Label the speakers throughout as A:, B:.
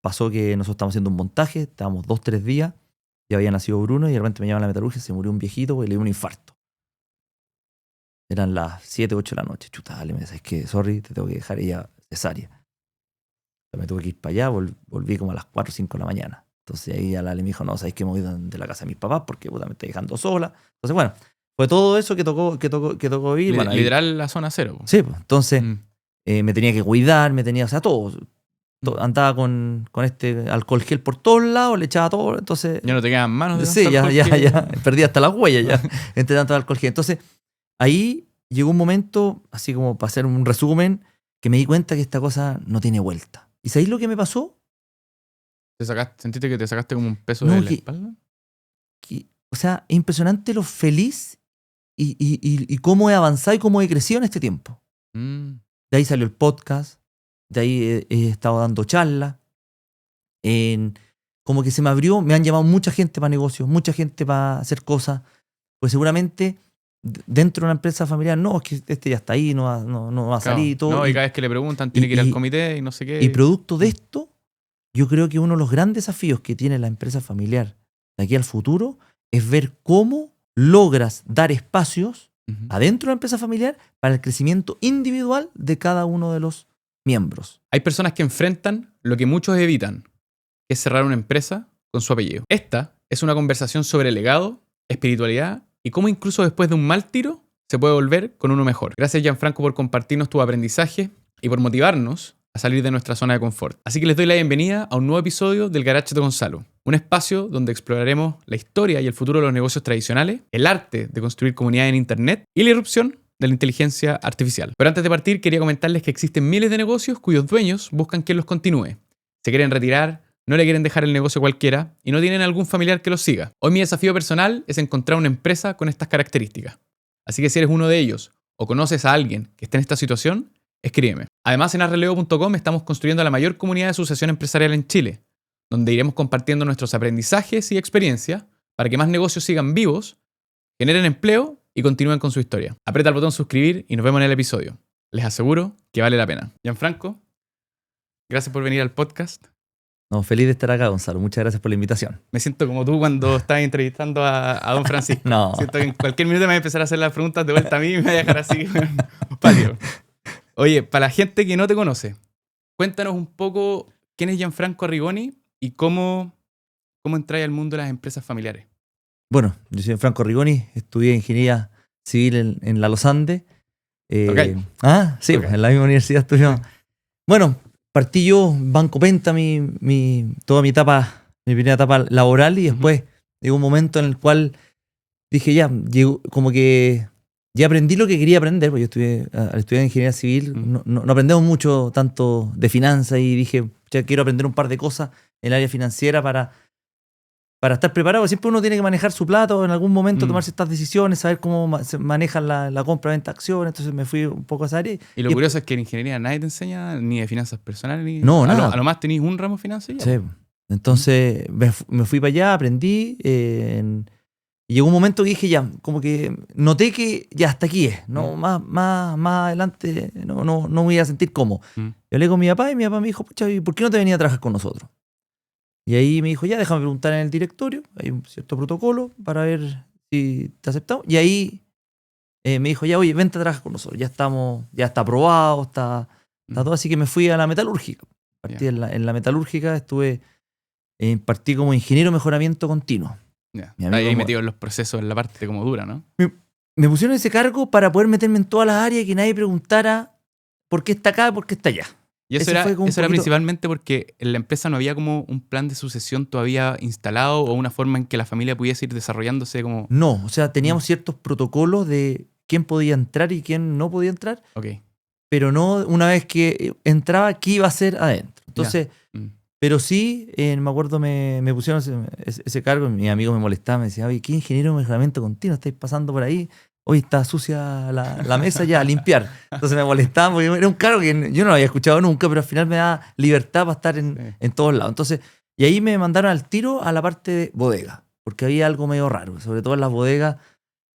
A: pasó que nosotros estábamos haciendo un montaje, estábamos 2-3 días, ya había nacido Bruno y de repente me llaman a la metalurgia, se murió un viejito y le dio un infarto. Eran las 7-8 de la noche. Chuta, dale, me dice, que sorry, te tengo que dejar, ella cesárea. Me tuve que ir para allá, volví como a las 4-5 de la mañana. Entonces ahí a Lale me dijo, no, ¿sabes qué? Me voy de la casa de mis papás porque puta, me estoy dejando sola. Entonces, bueno, fue todo eso que tocó vivir. Bueno,
B: literal la zona cero. Po.
A: Sí, pues, entonces me tenía que cuidar, o sea, todo andaba con este alcohol gel por todos lados, le echaba todo, entonces...
B: Ya no te quedan manos de
A: sí,
B: tanto
A: ya, perdí hasta las huellas ya, entre tanto alcohol gel. Entonces, ahí llegó un momento, así como para hacer un resumen, que me di cuenta que esta cosa no tiene vuelta. ¿Y sabéis lo que me pasó?
B: ¿Sentiste que te sacaste como un peso de la espalda?
A: O sea, es impresionante lo feliz y cómo he avanzado y cómo he crecido en este tiempo. De ahí salió el podcast, de ahí he estado dando charlas. Como que se me abrió, me han llamado mucha gente para negocios, mucha gente para hacer cosas. Pues seguramente dentro de una empresa familiar, no, es que este ya está ahí, no va a salir y todo.
B: No, y cada vez que le preguntan, tiene que ir al comité y no sé qué.
A: Y producto de esto, yo creo que uno de los grandes desafíos que tiene la empresa familiar de aquí al futuro es ver cómo logras dar espacios adentro de la empresa familiar para el crecimiento individual de cada uno de los miembros.
B: Hay personas que enfrentan lo que muchos evitan, que es cerrar una empresa con su apellido. Esta es una conversación sobre legado, espiritualidad y cómo incluso después de un mal tiro se puede volver con uno mejor. Gracias, Gianfranco, por compartirnos tu aprendizaje y por motivarnos a salir de nuestra zona de confort. Así que les doy la bienvenida a un nuevo episodio del Garage de Gonzalo, un espacio donde exploraremos la historia y el futuro de los negocios tradicionales, el arte de construir comunidad en Internet y la irrupción de la inteligencia artificial. Pero antes de partir, quería comentarles que existen miles de negocios cuyos dueños buscan quien los continúe. Se quieren retirar, no le quieren dejar el negocio a cualquiera y no tienen algún familiar que los siga. Hoy mi desafío personal es encontrar una empresa con estas características. Así que si eres uno de ellos o conoces a alguien que esté en esta situación, escríbeme. Además, en arreleo.com estamos construyendo la mayor comunidad de sucesión empresarial en Chile, donde iremos compartiendo nuestros aprendizajes y experiencias para que más negocios sigan vivos, generen empleo y continúen con su historia. Aprieta el botón suscribir y nos vemos en el episodio. Les aseguro que vale la pena. Gianfranco, gracias por venir al podcast.
A: No, feliz de estar acá, Gonzalo. Muchas gracias por la invitación.
B: Me siento como tú cuando estabas entrevistando a don Francisco.
A: No.
B: Siento que en cualquier minuto me va a empezar a hacer las preguntas de vuelta a mí y me va a dejar así. Patio. Oye, para la gente que no te conoce, cuéntanos un poco quién es Gianfranco Arrigoni y cómo entráis al mundo de las empresas familiares.
A: Bueno, yo soy Gianfranco Arrigoni, estudié ingeniería civil en la Los Andes.
B: Okay.
A: Sí, okay. En la misma universidad estudiamos. Bueno, partí yo, Banco Penta, toda mi primera etapa laboral y después llegó un momento en el cual dije como que ya aprendí lo que quería aprender, porque yo al estudiar ingeniería civil no aprendemos mucho tanto de finanzas y dije, ya quiero aprender un par de cosas en el área financiera para estar preparado. Siempre uno tiene que manejar su plata o en algún momento tomar ciertas decisiones, saber cómo se maneja la compra-venta de acciones. Entonces me fui un poco a esa área.
B: Y lo curioso es que en ingeniería nadie te enseña ni de finanzas personales, ni
A: nada.
B: A lo más tenés un ramo de finanzas.
A: Sí. Entonces me fui para allá, aprendí. Y llegó un momento que dije como que noté que ya hasta aquí es. No, más adelante no me voy a sentir cómodo. Yo hablé con mi papá y mi papá me dijo, pucha, ¿por qué no te venía a trabajar con nosotros? Y ahí me dijo, déjame preguntar en el directorio, hay un cierto protocolo para ver si te aceptamos. Y ahí me dijo, oye, vente a trabajar con nosotros, ya está aprobado, está todo. Así que me fui a la metalúrgica. Partí en la metalúrgica, partí como ingeniero de mejoramiento continuo.
B: Ahí metido en los procesos, en la parte como dura, ¿no?
A: Me pusieron ese cargo para poder meterme en todas las áreas y que nadie preguntara por qué está acá, por qué está allá.
B: Y eso era principalmente porque en la empresa no había como un plan de sucesión todavía instalado o una forma en que la familia pudiese ir desarrollándose como...
A: No, o sea, teníamos ciertos protocolos de quién podía entrar y quién no podía entrar, pero no una vez que entraba, qué iba a hacer adentro. Entonces, pero sí, me acuerdo, me pusieron ese cargo y mi amigo me molestaba, me decía, oye, ¿qué ingeniero de mejoramiento continuo estáis pasando por ahí? Hoy está sucia la mesa ya, a limpiar. Entonces me molestaba porque era un cargo que yo no lo había escuchado nunca, pero al final me da libertad para estar en todos lados. Entonces, y ahí me mandaron al tiro a la parte de bodega, porque había algo medio raro. Sobre todo en las bodegas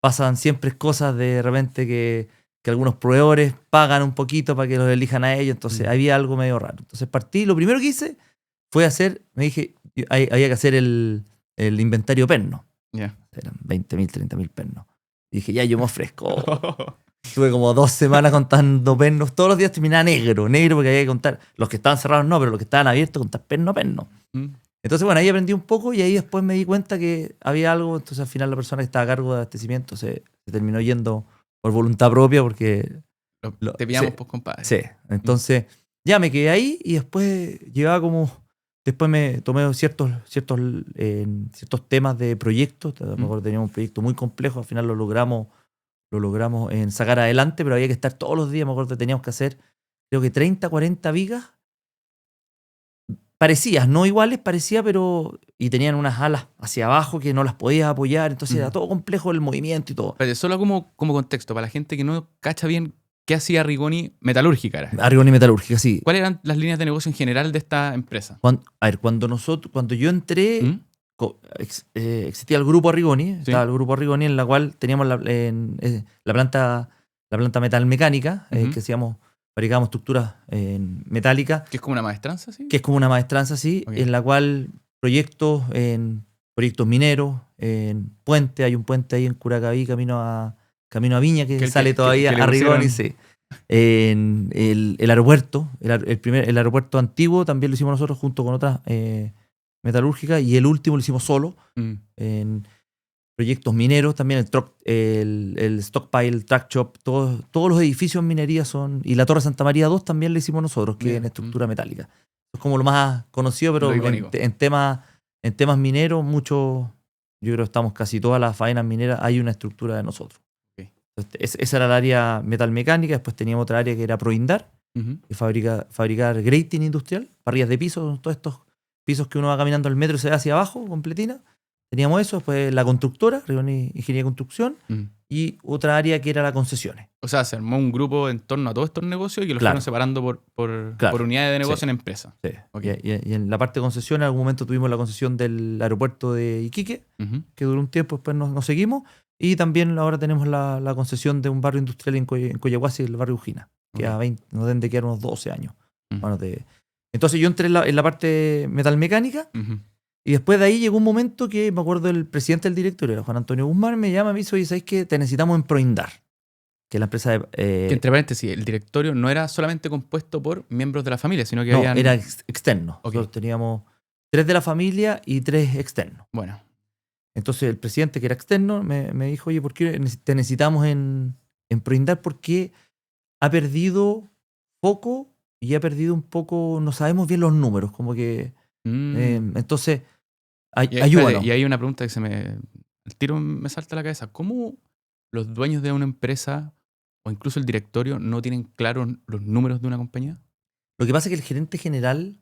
A: pasan siempre cosas de repente que algunos proveedores pagan un poquito para que los elijan a ellos. Entonces había algo medio raro. Entonces partí, lo primero que hice fue a hacer, me dije, había que hacer el inventario perno.
B: Yeah.
A: Eran 20.000, 30.000 pernos. Y dije, ya, yo me ofrezco. Estuve como 2 semanas contando pernos. Todos los días terminaba negro porque había que contar. Los que estaban cerrados no, pero los que estaban abiertos, contar perno a perno. Entonces, bueno, ahí aprendí un poco y ahí después me di cuenta que había algo. Entonces, al final, la persona que estaba a cargo de abastecimiento se terminó yendo por voluntad propia porque...
B: Te pillamos, pues, compadre.
A: Sí. Entonces, ya me quedé ahí y después llevaba como... Después me tomé ciertos temas de proyectos. Me acuerdo que teníamos un proyecto muy complejo. Al final lo logramos en sacar adelante, pero había que estar todos los días. Me acuerdo que teníamos que hacer, creo que 30, 40 vigas. Parecidas, no iguales, pero... Y tenían unas alas hacia abajo que no las podías apoyar. Entonces era todo complejo el movimiento y todo.
B: Pero solo como contexto, para la gente que no cacha bien qué hacía Arrigoni Metalúrgica.
A: Arrigoni Metalúrgica, sí.
B: ¿Cuáles eran las líneas de negocio en general de esta empresa?
A: Cuando yo entré, existía el grupo Arrigoni. ¿Sí? Estaba el grupo Arrigoni en la cual teníamos la planta metalmecánica, que fabricábamos estructuras metálicas.
B: ¿Que es como una maestranza, sí?
A: Que es como una maestranza, sí, okay. En la cual proyectos mineros, en puente, hay un puente ahí en Curacaví, camino a Viña, que sale todavía a Arrigoni, sí. En el aeropuerto, el aeropuerto antiguo también lo hicimos nosotros junto con otras metalúrgicas, y el último lo hicimos solo. En proyectos mineros también, el Stockpile, Track Shop, todos los edificios en minería son, y la Torre Santa María 2 también lo hicimos nosotros, que es en estructura metálica. Es como lo más conocido, pero en temas mineros, yo creo que estamos casi todas las faenas mineras, hay una estructura de nosotros. Esa era el área metalmecánica. Después teníamos otra área que era Proindar, que fabricar grating industrial, parrillas de piso, todos estos pisos que uno va caminando al metro y se ve hacia abajo, completina. Teníamos eso, después la constructora, Arrigoni Ingeniería de Construcción, y otra área que era las concesiones.
B: O sea, se armó un grupo en torno a todos estos negocios y que los fueron separando por unidades de negocio en empresa.
A: Sí. Okay. Y en la parte de concesiones, en algún momento tuvimos la concesión del aeropuerto de Iquique, que duró un tiempo, después nos seguimos. Y también ahora tenemos la concesión de un barrio industrial en Coyahuasi, el barrio Ujina, que nos deben de quedar unos 12 años. Entonces yo entré en la parte metalmecánica, y después de ahí llegó un momento que me acuerdo el presidente del directorio, Juan Antonio Guzmán, me llama y me dice, oye, ¿sabes qué? Te necesitamos en Proindar, que es la empresa de...
B: Que entre paréntesis, el directorio no era solamente compuesto por miembros de la familia, sino que
A: era externo. Nosotros teníamos 3 de la familia y 3 externos.
B: Bueno.
A: Entonces el presidente, que era externo, me dijo, oye, ¿por qué te necesitamos en Proindar? Porque ha perdido poco y ha perdido un poco, no sabemos bien los números, como que... entonces, ayúdanos.
B: Y hay una pregunta que el tiro me salta a la cabeza. ¿Cómo los dueños de una empresa o incluso el directorio no tienen claros los números de una compañía?
A: Lo que pasa es que el gerente general...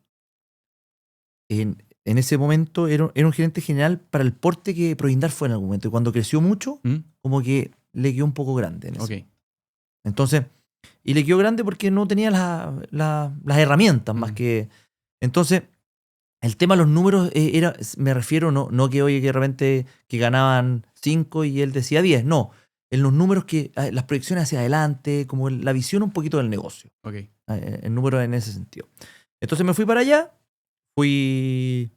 A: En ese momento era un gerente general para el porte que Proindar fue en algún momento. Y cuando creció mucho, como que le quedó un poco grande. Entonces, y le quedó grande porque no tenía las herramientas más que... Entonces, el tema de los números me refiero, no que oye que de repente que ganaban 5 y él decía 10. No, en los números las proyecciones hacia adelante, como la visión un poquito del negocio. El número en ese sentido. Entonces me fui para allá. Fui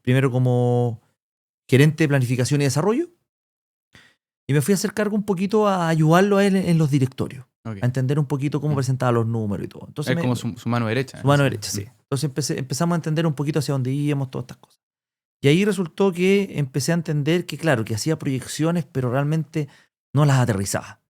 A: primero como gerente de planificación y desarrollo, y me fui a hacer cargo un poquito a ayudarlo a él en los directorios, a entender un poquito cómo presentaba los números y todo. Entonces,
B: es como su mano derecha.
A: Su mano derecha, sí. Entonces empezamos a entender un poquito hacia dónde íbamos, todas estas cosas. Y ahí resultó que empecé a entender que, claro, que hacía proyecciones, pero realmente no las aterrizaba.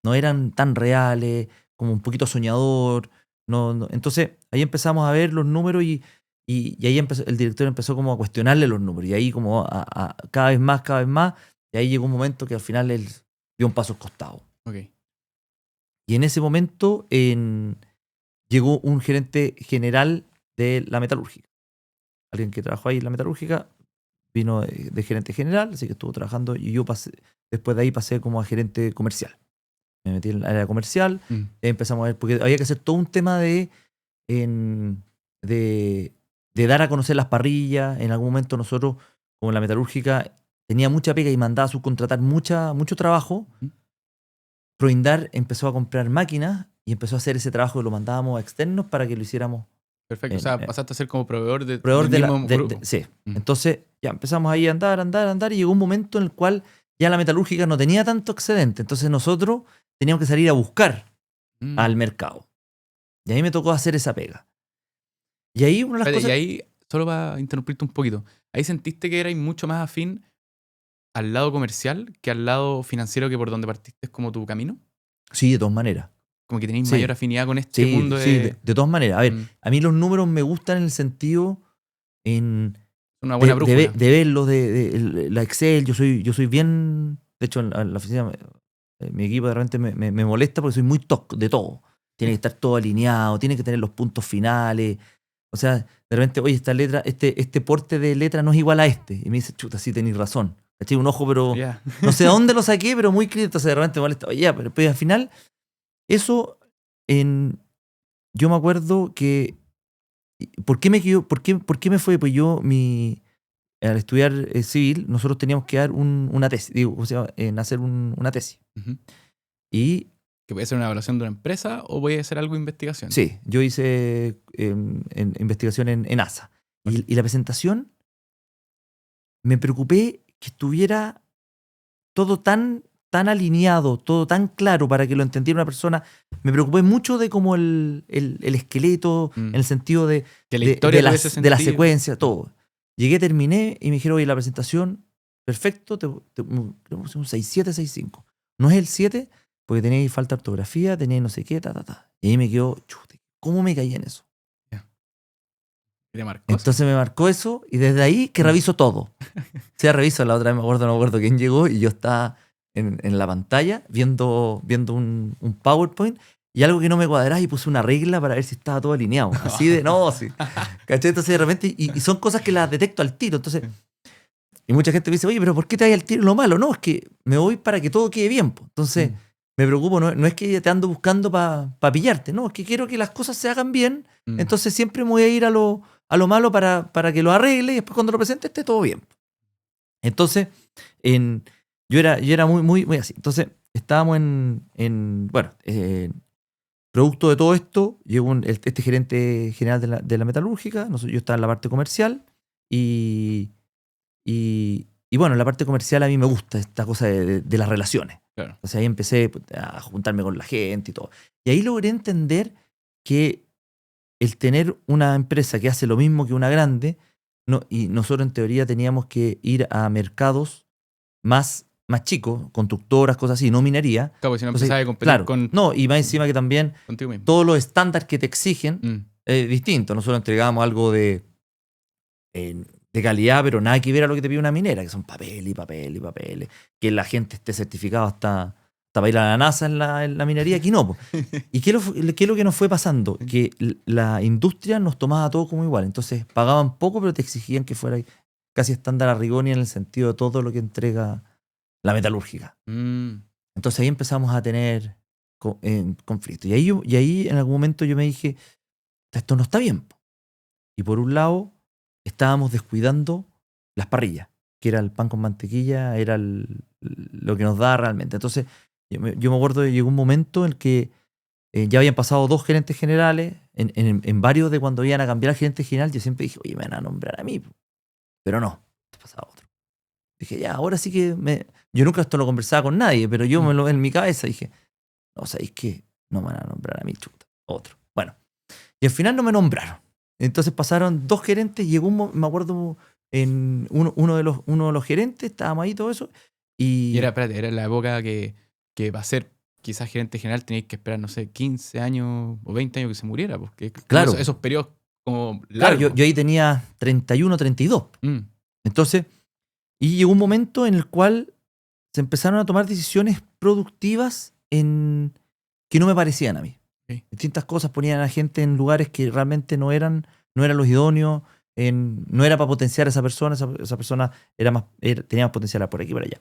A: No eran tan reales, como un poquito soñador. No. Entonces ahí empezamos a ver los números y ahí el director empezó como a cuestionarle los números, y ahí como a cada vez más, y ahí llegó un momento que al final él dio un paso al costado. Y en ese momento llegó un gerente general de la metalúrgica, alguien que trabajó ahí en la metalúrgica, vino de gerente general, así que estuvo trabajando, y yo después de ahí pasé como a gerente comercial. Me metí en el área comercial, y empezamos a ver, porque había que hacer todo un tema de dar a conocer las parrillas. En algún momento nosotros, como la metalúrgica, tenía mucha pega y mandaba a subcontratar mucho trabajo. Proindar empezó a comprar máquinas y empezó a hacer ese trabajo que lo mandábamos a externos para que lo hiciéramos
B: Perfecto. O sea, pasaste a ser como proveedor del
A: mismo
B: grupo.
A: Sí. Entonces ya empezamos ahí a andar y llegó un momento en el cual ya la metalúrgica no tenía tanto excedente. Entonces nosotros teníamos que salir a buscar al mercado. Y ahí me tocó hacer esa pega. Y ahí una de las cosas...
B: Y ahí, solo para interrumpirte un poquito, ¿ahí sentiste que erais mucho más afín al lado comercial que al lado financiero, que por donde partiste es como tu camino?
A: Sí, de todas maneras.
B: Como que tenéis
A: Sí.
B: mayor afinidad con este mundo de...
A: Sí, de todas maneras. A ver, a mí los números me gustan en el sentido
B: una buena brújula.
A: de verlos, de la Excel. Yo soy bien... De hecho, en la oficina, mi equipo de repente me molesta porque soy muy toc de todo. Tiene que estar todo alineado, tiene que tener los puntos finales. O sea, de repente, oye, esta letra, este porte de letra no es igual a este. Y me dice, chuta, sí tenéis razón. ¿Cachai? Un ojo, pero no sé de dónde lo saqué, pero muy crítico. Entonces de repente me molesta. Oye, pero al final, eso, yo me acuerdo que... ¿Por qué me fue? Pues yo, al estudiar civil, nosotros teníamos que dar una tesis, hacer una tesis. Y...
B: ¿Que puede ser una evaluación de una empresa o voy a hacer algo de investigación?
A: Sí, yo hice investigación en ASA. Y la presentación, me preocupé que estuviera todo tan alineado, todo tan claro para que lo entendiera una persona. Me preocupé mucho de como el esqueleto, en el sentido de
B: la historia
A: de la secuencia, todo. Llegué, terminé y me dijeron, oye, la presentación, perfecto, te un 6.7, 6.5. No es el 7 porque tenéis falta de ortografía, tenéis no sé qué, Y ahí me quedó, chute, ¿cómo me caí en eso? Entonces me marcó eso y desde ahí que reviso todo. Reviso, la otra vez no me acuerdo quién llegó y yo estaba en la pantalla viendo un PowerPoint y algo que no me cuadraba y puse una regla para ver si estaba todo alineado. Así de, no, sí. ¿Cachai? Entonces de repente, y son cosas que las detecto al tiro. Entonces, y mucha gente me dice, oye, pero ¿por qué te vas al tiro lo malo? No, es que me voy para que todo quede bien. Entonces, me preocupo, no es que te ando buscando para pillarte, no, es que quiero que las cosas se hagan bien. Entonces siempre me voy a ir a lo malo para que lo arregle y después cuando lo presente esté todo bien. Entonces, yo era muy así. Entonces, estábamos producto de todo esto, llegó este gerente general de la metalúrgica, yo estaba en la parte comercial y bueno, en la parte comercial a mí me gusta esta cosa de las relaciones.
B: Claro.
A: O sea, ahí empecé a juntarme con la gente y todo. Y ahí logré entender que el tener una empresa que hace lo mismo que una grande, y nosotros en teoría teníamos que ir a mercados más chicos, constructoras, cosas así, no minería.
B: Claro, porque si no empezaba a competir con...
A: No, y más encima que también todos los estándares que te exigen es distinto. Nosotros entregábamos algo de calidad, pero nada que ver a lo que te pide una minera, que son papel y papel y papel. Que la gente esté certificado hasta para ir a la NASA en la minería, aquí no. ¿Y qué es lo que nos fue pasando? Que la industria nos tomaba todo como igual. Entonces pagaban poco, pero te exigían que fuera casi estándar a Rigoni en el sentido de todo lo que entrega la metalúrgica. Entonces ahí empezamos a tener conflictos. Y ahí en algún momento yo me dije, esto no está bien. Y por un lado, estábamos descuidando las parrillas, que era el pan con mantequilla, era lo que nos daba realmente. Entonces, yo me acuerdo que llegó un momento en el que ya habían pasado 2 gerentes generales, en varios de cuando iban a cambiar al gerente general, yo siempre dije, oye, me van a nombrar a mí. Pero no, te pasaba otro. Dije, ya, ahora sí que yo nunca esto lo conversaba con nadie, pero yo en mi cabeza dije, no, ¿sabéis qué? No me van a nombrar a mí, chuta, otro. Bueno, y al final no me nombraron. Entonces pasaron 2 gerentes, llegó me acuerdo, en uno de los gerentes, estábamos ahí todo eso. Y
B: era la época que va a ser quizás gerente general tenéis que esperar, no sé, 15 años o 20 años que se muriera, porque
A: claro,
B: esos periodos como
A: largos. Claro, yo ahí tenía 31, 32. Entonces, y llegó un momento en el cual se empezaron a tomar decisiones productivas que no me parecían a mí. Distintas cosas ponían a la gente en lugares que realmente no eran los idóneos, no era para potenciar a esa persona tenía más potencial por aquí y por allá.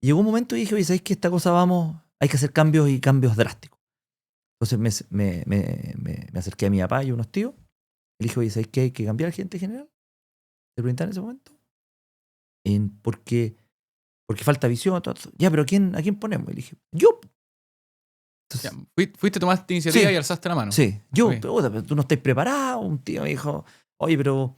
A: Llegó un momento y dije, oye, ¿sabes qué? Esta cosa hay que hacer cambios y cambios drásticos. Entonces me acerqué a mi papá y unos tíos, y le dije, oye, ¿sabes qué? Hay que cambiar al gerente general. ¿Te preguntaron en ese momento? Porque falta visión, todo. Ya, pero ¿a quién ponemos? Y le dije, yo.
B: Ya, fuiste, tomaste iniciativa y alzaste la mano.
A: Sí, yo, pero tú no estás preparado. Un tío me dijo, oye, pero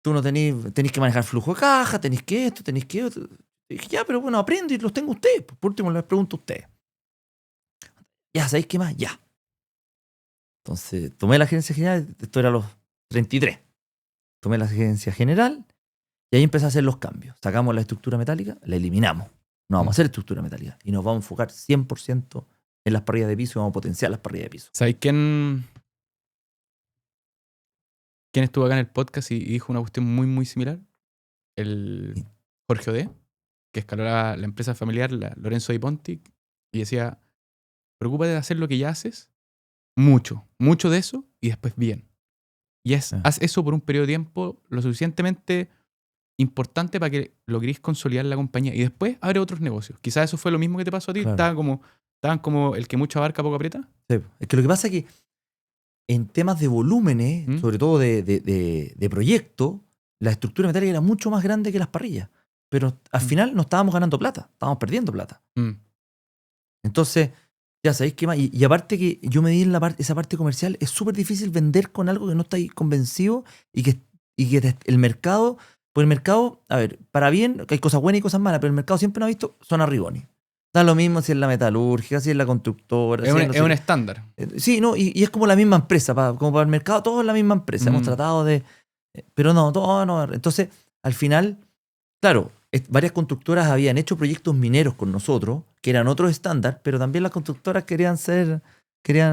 A: tú no tenés que manejar flujo de caja, tenés que esto, tenés que otro. Y dije, ya, pero bueno, aprendo y los tengo ustedes. Por último, les pregunto a ustedes. Ya, ¿sabéis qué más? Ya. Entonces, tomé la gerencia general, esto era a los 33. Tomé la gerencia general y ahí empecé a hacer los cambios. Sacamos la estructura metálica, la eliminamos. No vamos a hacer estructura metálica y nos vamos a enfocar 100% en las parrillas de piso y vamos a potenciar las parrillas de piso.
B: ¿Sabéis quién estuvo acá en el podcast y dijo una cuestión muy, muy similar? El Jorge Odé, que escaló la empresa familiar, la Lorenzo Di Ponti, y decía, preocúpate de hacer lo que ya haces, mucho de eso, y después bien. Y haz eso por un periodo de tiempo lo suficientemente importante para que logres consolidar la compañía. Y después abre otros negocios. Quizás eso fue lo mismo que te pasó a ti. Claro. Estaban como el que mucho abarca, poco aprieta.
A: Sí. Es que lo que pasa es que en temas de volúmenes, sobre todo de proyecto, la estructura metálica era mucho más grande que las parrillas. Pero al final no estábamos ganando plata, estábamos perdiendo plata. Entonces, ya sabéis qué más. Y aparte que yo me di en esa parte comercial, es súper difícil vender con algo que no estáis convencido y que el mercado, pues el mercado, a ver, para bien, que hay cosas buenas y cosas malas, pero el mercado siempre nos ha visto son arrigones. Da lo mismo si es la metalúrgica, si es la constructora.
B: Es un estándar.
A: Sí, no, y es como la misma empresa, como para el mercado, todo es la misma empresa. Hemos tratado de... Pero no, todo no. Entonces, al final, claro, varias constructoras habían hecho proyectos mineros con nosotros, que eran otros estándar, pero también las constructoras querían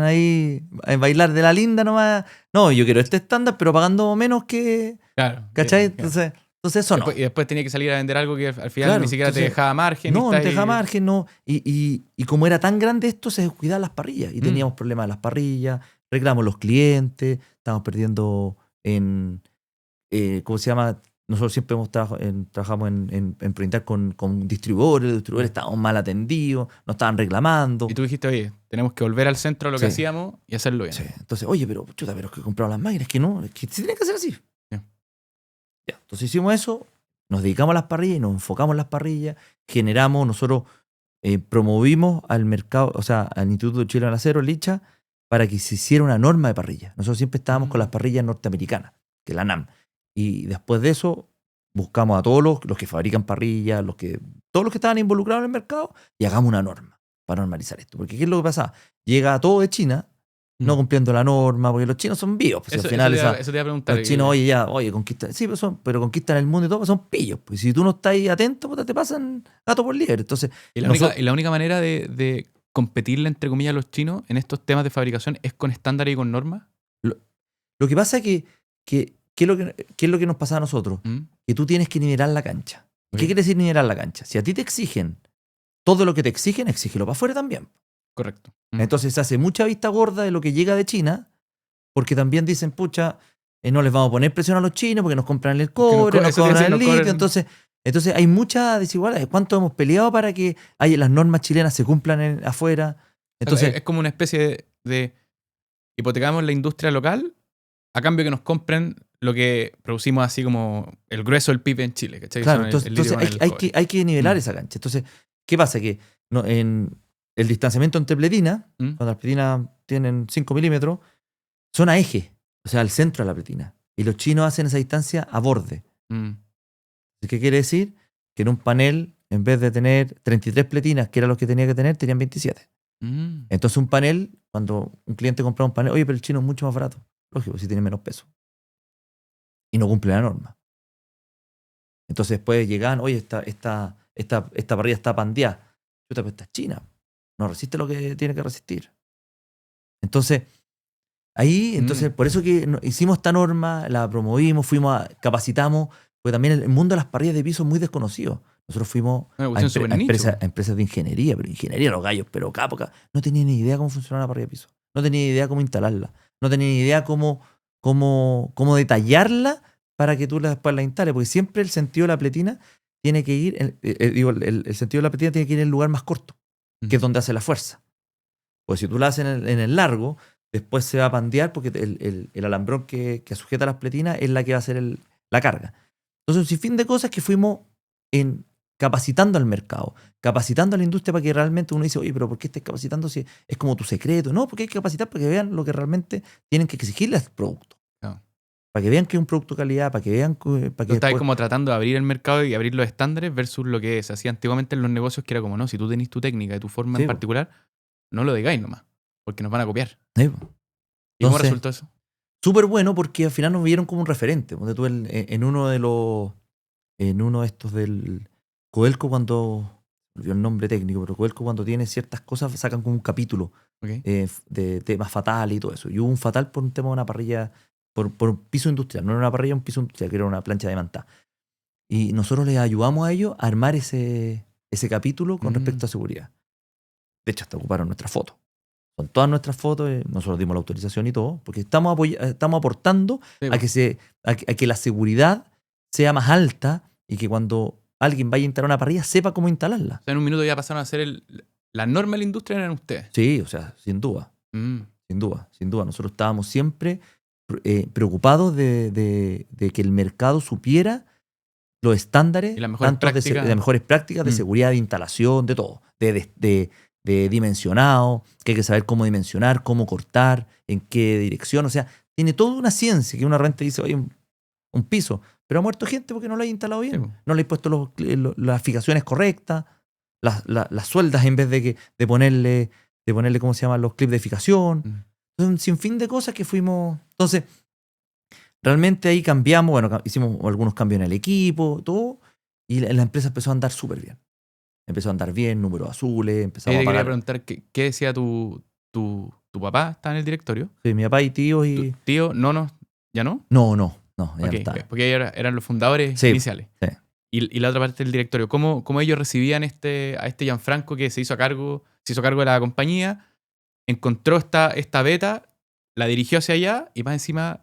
A: ahí bailar de la linda nomás. No, yo quiero este estándar, pero pagando menos que...
B: Claro.
A: ¿Cachai? Claro. Entonces eso no.
B: Y después tenía que salir a vender algo que al final ni siquiera te dejaba margen.
A: No, te dejaba margen, no. Y como era tan grande esto, se descuidaban las parrillas. Y teníamos problemas de las parrillas, reclamos los clientes, estábamos perdiendo en... ¿cómo se llama? Nosotros siempre trabajamos en proyectar con distribuidores. Los distribuidores estábamos mal atendidos, nos estaban reclamando.
B: Y tú dijiste, oye, tenemos que volver al centro de lo que hacíamos y hacerlo bien.
A: Sí. Entonces, oye, pero es que compraron las máquinas, que no, es que se tiene que hacer así. Ya, entonces hicimos eso, nos dedicamos a las parrillas y nos enfocamos en las parrillas, nosotros promovimos al mercado, o sea, al Instituto Chileno del Acero, el ICHA, para que se hiciera una norma de parrilla. Nosotros siempre estábamos con las parrillas norteamericanas, que es la NAM. Y después de eso, buscamos a todos los que fabrican parrillas, todos los que estaban involucrados en el mercado, y hagamos una norma para normalizar esto. Porque ¿qué es lo que pasa? Llega todo de China, no cumpliendo la norma, porque los chinos son vivos. Pues,
B: eso,
A: al final,
B: eso te iba a preguntar.
A: Los chinos, conquistan. Sí, pero conquistan el mundo y todo, pues son pillos. Pues si tú no estás ahí atento, pues te pasan gato por liebre. Entonces,
B: y la única manera de competirle, entre comillas, a los chinos en estos temas de fabricación es con estándares y con normas.
A: Lo que pasa es que ¿qué es lo que nos pasa a nosotros? Que tú tienes que nivelar la cancha. ¿Qué quiere decir nivelar la cancha? Si a ti te exigen todo lo que te exigen, exígelo para afuera también.
B: Correcto.
A: Entonces se hace mucha vista gorda de lo que llega de China, porque también dicen, pucha, no les vamos a poner presión a los chinos porque nos compran el cobre, nos cobran el litio. Entonces hay mucha desigualdad. ¿Cuánto hemos peleado para que las normas chilenas se cumplan afuera? Entonces,
B: es como una especie de hipotecamos la industria local a cambio que nos compren lo que producimos, así como el grueso del PIB en Chile. ¿Cachai?
A: Claro, entonces hay que nivelar esa cancha. Entonces, ¿qué pasa? Que en el distanciamiento entre pletinas, cuando las pletinas tienen 5 milímetros, son a eje, o sea, al centro de la pletina. Y los chinos hacen esa distancia a borde. ¿Qué quiere decir? Que en un panel, en vez de tener 33 pletinas, que era lo que tenía que tener, tenían 27. Entonces un panel, cuando un cliente compra un panel, oye, pero el chino es mucho más barato. Lógico, si tiene menos peso. Y no cumple la norma. Entonces después llegan, oye, esta parrilla está pandeada. Pero esta es China. No resiste lo que tiene que resistir. Entonces, por eso que hicimos esta norma, la promovimos, capacitamos, porque también el mundo de las parrillas de piso es muy desconocido. Nosotros fuimos a empresas de ingeniería, pero ingeniería los gallos, pero capoca. No tenían ni idea cómo funcionaba la parrilla de piso. No tenían ni idea cómo instalarla. No tenían ni idea cómo detallarla para que tú después la instales, porque siempre el sentido de la pletina tiene que ir, el sentido de la pletina tiene que ir en el lugar más corto, que es donde hace la fuerza. Pues si tú la haces en el largo, después se va a pandear porque el alambrón que sujeta las pletinas es la que va a hacer la carga. Entonces, un sinfín de cosas que fuimos capacitando al mercado, capacitando a la industria para que realmente uno dice, oye, pero ¿por qué estás capacitando si es como tu secreto? No, porque hay que capacitar para que vean lo que realmente tienen que exigirle al producto.
B: No.
A: Para que vean que es un producto de calidad, para que vean que... Para
B: Tú
A: que
B: estás
A: después...
B: como tratando de abrir el mercado y abrir los estándares versus lo que se hacía antiguamente en los negocios, que era como, no, si tú tenés tu técnica y tu forma
A: Sí,
B: en
A: po.
B: particular, no lo digáis nomás, porque nos van a copiar.
A: Sí, po.
B: ¿Y cómo
A: Entonces,
B: resultó eso?
A: súper bueno porque al final nos vieron como un referente. Donde tú en uno de los... En uno de estos del... Codelco cuando... Me olvidó el nombre técnico, pero Codelco cuando tiene ciertas cosas sacan como un capítulo
B: Okay.
A: de temas fatales y todo eso. Y hubo un fatal por un tema de una parrilla, por un piso industrial. No era una parrilla, un piso industrial, que era una plancha de manta. Y nosotros les ayudamos a ellos a armar ese capítulo con respecto a seguridad. De hecho, hasta ocuparon nuestras fotos. Con todas nuestras fotos, nosotros dimos la autorización y todo, porque estamos aportando
B: Sí,
A: a que la seguridad sea más alta y que cuando alguien vaya a instalar una parrilla sepa cómo instalarla.
B: O sea, en un minuto ya pasaron a ser la norma de la industria eran ustedes.
A: Sí, o sea, sin duda.
B: Mm.
A: Sin duda, sin duda. Nosotros estábamos siempre preocupados de que el mercado supiera los estándares,
B: Y las mejores
A: tanto
B: prácticas.
A: de las mejores prácticas de seguridad, de instalación, de todo. De dimensionado, que hay que saber cómo dimensionar, cómo cortar, en qué dirección. O sea, tiene toda una ciencia que una renta dice, oye, un piso, pero ha muerto gente porque no lo ha instalado bien.
B: Sí, po.
A: No le ha puesto las fijaciones correctas, las sueldas en vez de ponerle, ¿cómo se llaman? Los clips de fijación.
B: Mm.
A: Un sinfín de cosas que fuimos... Entonces, realmente ahí cambiamos, bueno, hicimos algunos cambios en el equipo, todo, y la empresa empezó a andar súper bien. Empezó a andar bien, números azules, empezamos
B: Te
A: a
B: quería
A: pagar.
B: preguntar, ¿qué decía tu papá? ¿Está en el directorio?
A: Sí, mi papá y tíos y...
B: ¿Tu tío? No, ¿ya no?
A: No, ya
B: Ok,
A: no está.
B: porque ellos eran los fundadores
A: Sí,
B: iniciales.
A: sí.
B: Y la otra parte del directorio, ¿cómo ellos recibían a este Gianfranco que se hizo cargo de la compañía, encontró esta beta, la dirigió hacia allá y más encima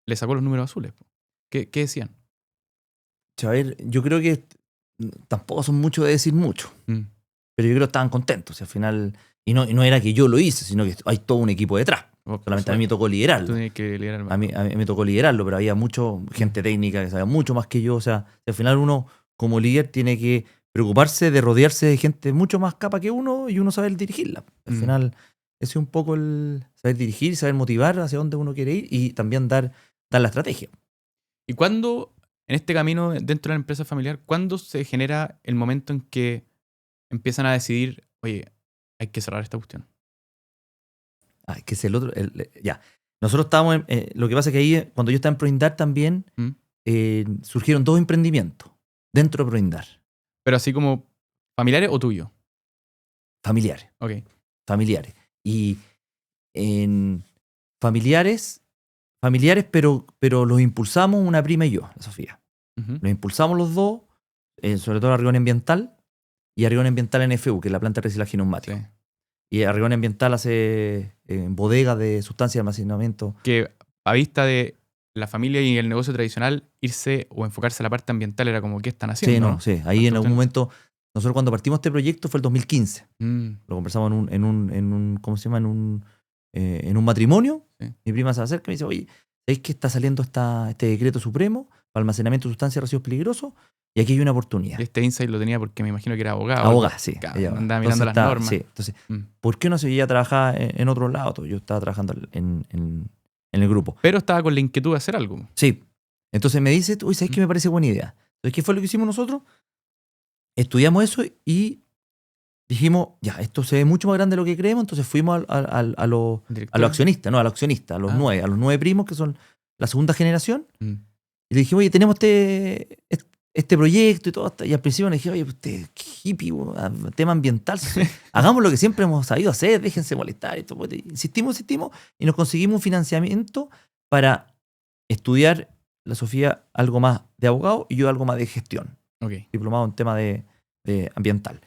B: le sacó los números azules? ¿Qué decían?
A: A ver, yo creo que tampoco son mucho de decir mucho,
B: Mm.
A: pero yo creo que estaban contentos. Y al final, y no era que yo lo hice, sino que hay todo un equipo detrás. Solamente a mí me tocó liderarlo.
B: Tú tienes que liderar
A: A mí me tocó liderarlo, pero había gente técnica que sabía mucho más que yo. O sea, al final uno como líder tiene que preocuparse de rodearse de gente mucho más capa que uno y uno saber dirigirla. Al final, ese es un poco el saber dirigir, saber motivar hacia dónde uno quiere ir y también dar la estrategia.
B: ¿Y cuándo, en este camino dentro de la empresa familiar, cuándo se genera el momento en que empiezan a decidir, oye, hay que cerrar esta cuestión?
A: Que es el otro. Ya. Nosotros estábamos. Lo que pasa es que ahí, cuando yo estaba en Proindar también, surgieron 2 emprendimientos dentro de Proindar.
B: Pero así como familiares o tuyos.
A: Familiares.
B: Ok.
A: Familiares. Y en familiares, pero los impulsamos una prima y yo, la Sofía.
B: Ujú.
A: Los impulsamos los dos, sobre todo Arrigón Ambiental y Arrigón Ambiental NFU, que es la planta de reciclaje neumático.
B: Sí.
A: Y Arrigón Ambiental hace bodegas de sustancias de almacenamiento.
B: Que a vista de la familia y el negocio tradicional, irse o enfocarse a la parte ambiental era como, ¿qué están haciendo?
A: Sí, no, sí. Ahí en algún momento, nosotros cuando partimos este proyecto fue el 2015. Lo conversamos en un ¿cómo se llama? En un matrimonio.
B: Sí.
A: Mi prima se acerca y me dice, oye, ¿sabéis que está saliendo este decreto supremo para almacenamiento de sustancias y residuos peligrosos? Y aquí hay una oportunidad.
B: Y este insight lo tenía porque me imagino que era abogado.
A: Abogada, sí.
B: Andaba mirando las normas.
A: Sí, entonces, ¿por qué no se ella trabajaba en otro lado? Yo estaba trabajando en el grupo.
B: Pero estaba con la inquietud de hacer algo.
A: Sí. Entonces me dice, uy, ¿sabes qué me parece buena idea? Entonces, ¿qué fue lo que hicimos nosotros? Estudiamos eso y dijimos, ya, esto se ve mucho más grande de lo que creemos, entonces fuimos a los accionistas, no, a los accionistas, a los 9 primos, que son la segunda generación, y le dijimos, oye, tenemos este proyecto y todo, y al principio le dije, oye, usted, qué hippie, tema ambiental, hagamos lo que siempre hemos sabido hacer, déjense molestar, y todo. Insistimos, y nos conseguimos un financiamiento para estudiar, la Sofía algo más de abogado y yo algo más de gestión, diplomado en tema de ambiental.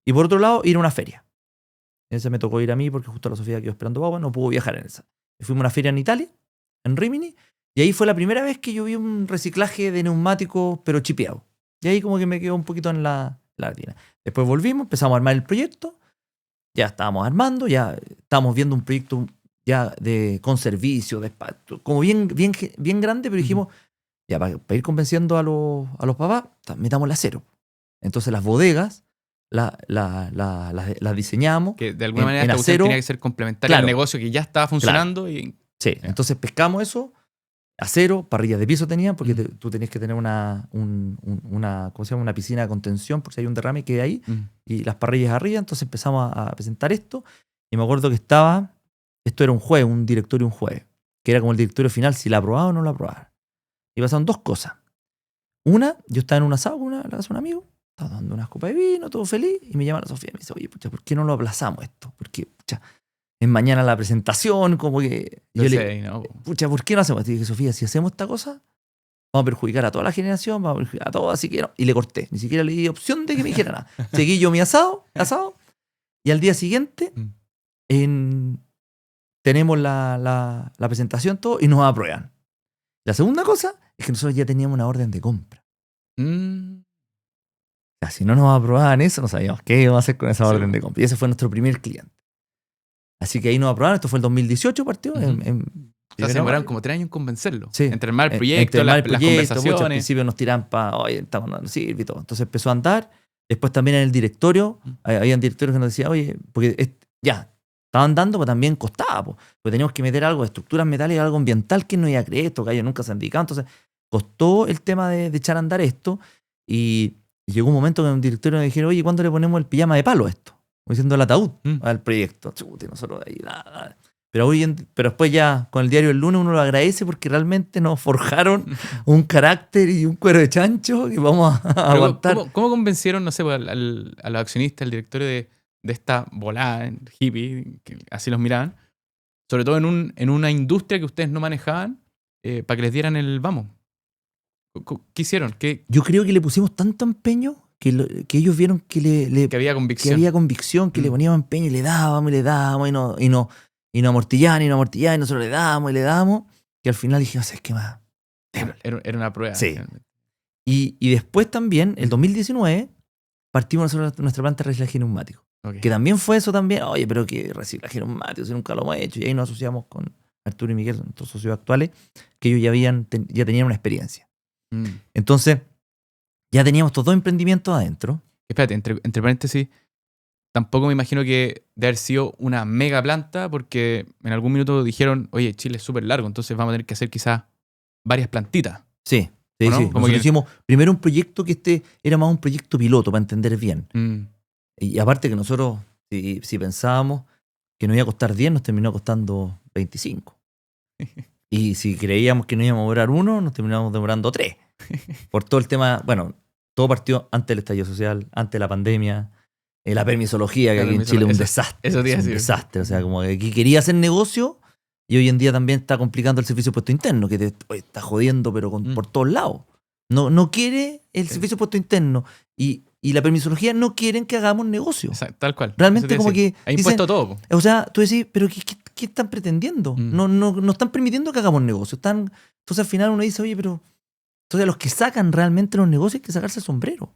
A: Y por otro lado, ir a una feria. En esa me tocó ir a mí porque justo la Sofía quedó esperando guagua, no pudo viajar en esa. Y fuimos a una feria en Italia, en Rimini, y ahí fue la primera vez que yo vi un reciclaje de neumáticos, pero chipeado. Y ahí como que me quedó un poquito en la retina. Después volvimos, empezamos a armar el proyecto, ya estábamos armando, ya estábamos viendo un proyecto ya con servicio, como bien grande, pero dijimos, ya para ir convenciendo a los papás, metámosle acero. Entonces las bodegas las diseñamos.
B: Que de alguna manera
A: en
B: esta cuestión
A: acero.
B: tenía que ser complementaria al
A: Claro.
B: negocio que ya estaba funcionando. Y
A: Sí, entonces pescamos eso, acero, parrillas de piso tenían, porque
B: Mm.
A: tú tenías que tener una ¿cómo se llama? Una piscina de contención por si hay un derrame que hay ahí, y las parrillas arriba. Entonces empezamos a presentar esto, y me acuerdo que esto era un jueves, un directorio un jueves, que era como el directorio final, si la aprobaba o no la aprobaba. Y pasaron dos cosas. Una, yo estaba en un asado con la casa de un amigo, estaba dando unas copas de vino, todo feliz, y me llama la Sofía y me dice, oye, pucha, ¿por qué no lo aplazamos esto? Porque, pucha, es mañana la presentación, como que... Y yo le
B: entonces,
A: digo,
B: no,
A: pucha, ¿por qué no hacemos esto? Y dije, Sofía, si hacemos esta cosa, vamos a perjudicar a toda la generación, vamos a perjudicar a todos, así que no. Y le corté, ni siquiera le di opción de que me dijera nada. Seguí yo mi asado, y al día siguiente tenemos la presentación, todo, y nos aprueban. La segunda cosa es que nosotros ya teníamos una orden de compra.
B: Mm.
A: O sea, si no nos aprobaban eso, no sabíamos qué íbamos a hacer con esa
B: Sí,
A: orden de compra. Y ese fue nuestro primer cliente. Así que ahí nos aprobaron. Esto fue el 2018, partió.
B: Ujú. O sea, se demoraron como 3 años en convencerlo.
A: Sí.
B: Entre el mal proyecto,
A: Entre el mal
B: las
A: proyecto, pucha,
B: conversaciones.
A: al principio nos tiran para, oye, no sirve y todo. Entonces empezó a andar. Después también en el directorio, habían directorios que nos decían, oye, porque ya, estaban dando, pero también costaba, porque teníamos que meter algo de estructuras metálicas, algo ambiental que no iba a creer esto, que ellos nunca se han dedicado. Entonces costó el tema de echar a andar esto, y llegó un momento que en un directorio nos dijeron, oye, ¿cuándo le ponemos el pijama de palo a esto? Como diciendo el ataúd al proyecto. Chute, nosotros ahí, nada. Pero después ya con el diario El Lunes uno lo agradece porque realmente nos forjaron un carácter y un cuero de chancho que vamos a aguantar.
B: ¿Cómo convencieron, no sé, a los accionistas, al directorio de esta volada hippie, que así los miraban, sobre todo en una industria que ustedes no manejaban, para que les dieran el vamos? ¿Qué hicieron?
A: Yo creo que le pusimos tanto empeño que ellos vieron que
B: había convicción.
A: Que había convicción, que le poníamos empeño y le dábamos, y no amortillaban, y nosotros le dábamos, que al final dijimos, ¿sabes qué más?
B: Era una prueba.
A: Sí. Y después también, el 2019, partimos nuestra planta de reciclaje neumático.
B: Okay.
A: Que también fue eso también, oye, pero que reciclaje neumático, si nunca lo hemos hecho. Y ahí nos asociamos con Arturo y Miguel, nuestros socios actuales, que ellos ya tenían una experiencia. Entonces, ya teníamos estos dos emprendimientos adentro.
B: Espérate, entre paréntesis, tampoco me imagino que de haber sido una mega planta, porque en algún minuto dijeron, oye, Chile es súper largo, entonces vamos a tener que hacer quizás varias plantitas.
A: Sí.
B: ¿No?
A: Sí. Nosotros hicimos primero un proyecto que era más un proyecto piloto, para entender bien. Y aparte que nosotros, si pensábamos que nos iba a costar 10, nos terminó costando 25. Y si creíamos que nos íbamos a demorar 1, nos terminamos demorando 3. Por todo el tema, bueno, todo partió antes del estallido social, antes de la pandemia, la permisología, que aquí en Chile es un desastre.
B: Eso
A: es un desastre. O sea, como que aquí quería hacer negocio y hoy en día también está complicando el servicio de puesto interno, que te está jodiendo, pero por todos lados. No quiere el servicio de puesto interno y la permisología no quieren que hagamos negocio.
B: Exacto, tal cual.
A: Realmente como que...
B: Hay impuesto todo.
A: O sea, tú decís, pero ¿qué están pretendiendo? No están permitiendo que hagamos negocio. Entonces al final uno dice, oye, pero... Entonces los que sacan realmente los negocios hay que sacarse el sombrero.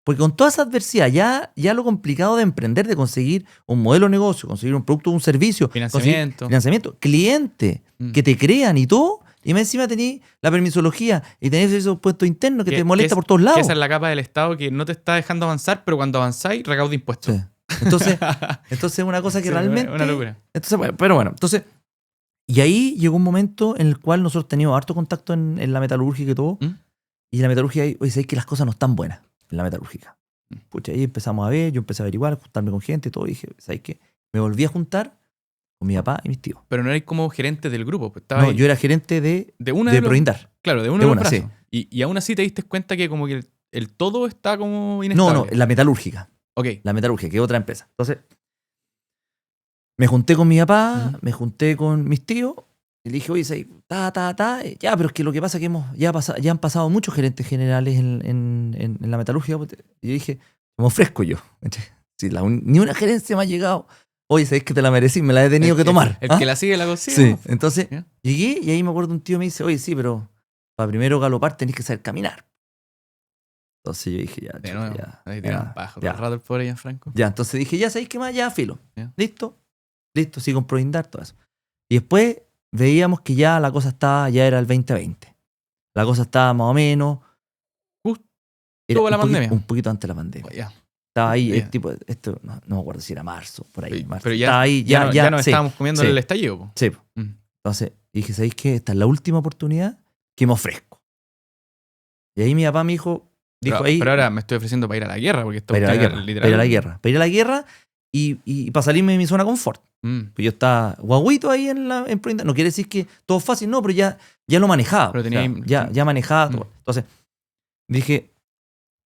A: Porque con toda esa adversidad, ya lo complicado de emprender, de conseguir un modelo de negocio, conseguir un producto o un servicio, financiamiento, cliente, que te crean y todo, y más encima tenés la permisología y tenés esos puestos internos que te molesta por todos lados.
B: Esa es la capa del Estado que no te está dejando avanzar, pero cuando avanzáis, recauda impuestos.
A: Sí. Entonces es una cosa que realmente...
B: Una locura.
A: Entonces, pero bueno, y ahí llegó un momento en el cual nosotros teníamos harto contacto en la metalúrgica y todo, y en la metalúrgica, oye, sabéis que las cosas no están buenas en la metalúrgica. Pucha, ahí empezamos a ver, yo empecé a averiguar, a juntarme con gente y todo, y dije, ¿sabes qué? Me volví a juntar con mi papá y mis tíos.
B: Pero no erais como gerente del grupo. Pues
A: no, yo era gerente de Proindar.
B: Claro, de una sí. Y aún así te diste cuenta que como que el todo está como inestable.
A: No, la metalúrgica.
B: Ok.
A: La metalúrgica, que es otra empresa. Entonces, me junté con mi papá, me junté con mis tíos, y le dije, oye, ya, pero es que lo que pasa es que ya han pasado muchos gerentes generales en la metalúrgica. Y yo dije, me ofrezco yo. Si ni una gerencia me ha llegado. Oye, sabes que te la merecí, me la he tenido que tomar.
B: El que la sigue la consigue.
A: Sí, entonces llegué y ahí me acuerdo un tío me dice, oye, sí, pero para primero galopar tenés que saber caminar. Entonces yo dije, ya.
B: De nuevo,
A: ya,
B: ahí tiran bajo. Ya. Rato el pobre Gianfranco.
A: Ya, entonces dije, ya, ¿sabéis qué más? Ya, filo. Listo, sí, con Proindar, todo eso. Y después veíamos que ya la cosa ya era el 2020. La cosa estaba más o menos.
B: Tuvo la pandemia.
A: Un poquito antes de la pandemia.
B: Ya.
A: Estaba ahí, tipo, esto no me acuerdo si era marzo, por ahí. Marzo.
B: Pero ya,
A: estaba ahí,
B: ya nos estábamos comiendo el estallido. Po.
A: Sí. Entonces dije, ¿sabéis qué? Esta es la última oportunidad que me ofrezco. Y ahí mi papá me dijo
B: pero ahora me estoy ofreciendo para ir a la guerra, porque esto
A: para ir a la guerra y para salirme de mi zona de confort. Pues yo estaba guaguito ahí en Provincia. No quiere decir que todo fácil, no, pero ya lo manejaba.
B: Pero tenía
A: ya manejaba todo. Entonces dije,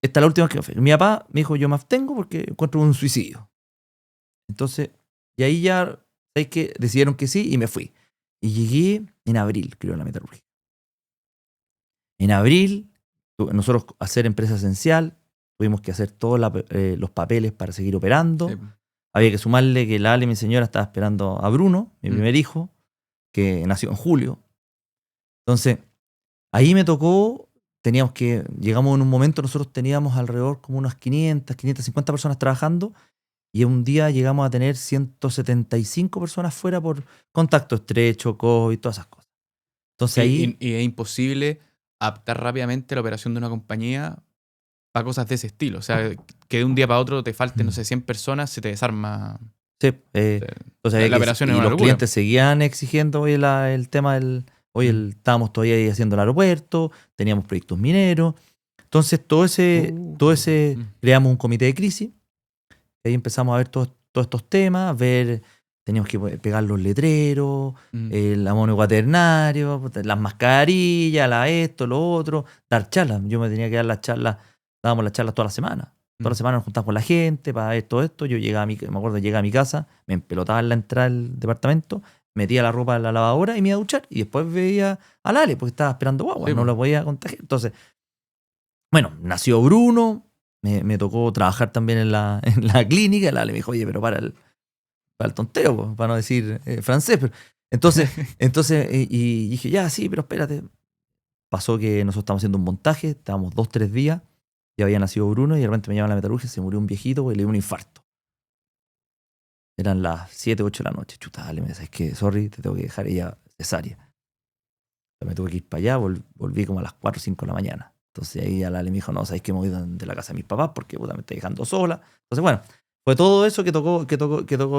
A: esta es la última que me ofrezco. Mi papá me dijo, yo me abstengo porque encuentro un suicidio. Entonces, y ahí ya, ¿sabes qué? Decidieron que sí y me fui. Y llegué en abril, creo, en la metalurgia. En abril, nosotros, hacer empresa esencial, tuvimos que hacer todos los papeles para seguir operando. Sí. Había que sumarle que la Ale, mi señora, estaba esperando a Bruno, mi primer hijo, que nació en julio. Entonces, ahí me tocó, llegamos en un momento, nosotros teníamos alrededor como unas 550 personas trabajando, y un día llegamos a tener 175 personas fuera por contacto estrecho, COVID, todas esas cosas. Entonces ahí...
B: Y es imposible adaptar rápidamente la operación de una compañía para cosas de ese estilo. O sea, que de un día para otro te falten, no sé, 100 personas, se te desarma.
A: Sí. Entonces la operación es una locura. Los clientes seguían exigiendo hoy el tema del... estábamos todavía ahí haciendo el aeropuerto, teníamos proyectos mineros. Entonces creamos un comité de crisis. Ahí empezamos a ver todos estos temas, teníamos que pegar los letreros, el amonio cuaternario, las mascarillas, esto, lo otro, dar charlas. Yo me tenía que dar las charlas, dábamos las charlas toda la semana. Toda la semana nos juntamos con la gente para ver todo esto. Yo llegaba a mi casa, me empelotaba en la entrada del departamento, metía la ropa en la lavadora y me iba a duchar. Y después veía a Lale, porque estaba esperando guagua, no lo podía contagiar. Entonces, bueno, nació Bruno. Me tocó trabajar también en la clínica. Lale me dijo, oye, pero para el tonteo, para no decir francés. Pero, entonces y dije, ya, sí, pero espérate. Pasó que nosotros estábamos haciendo un montaje, estábamos 2-3 días, ya había nacido Bruno y de repente me llaman a la metalurgia, se murió un viejito y le dio un infarto. Eran las 7-8 de la noche. Chuta, dale, me dice, es que, sorry, te tengo que dejar, ella cesárea. Me tuve que ir para allá, volví como a las 4-5 de la mañana. Entonces ahí Lale me dijo, no, ¿sabes qué? Me voy de la casa de mis papás porque puta, me estoy dejando sola. Entonces, bueno, fue todo eso que tocó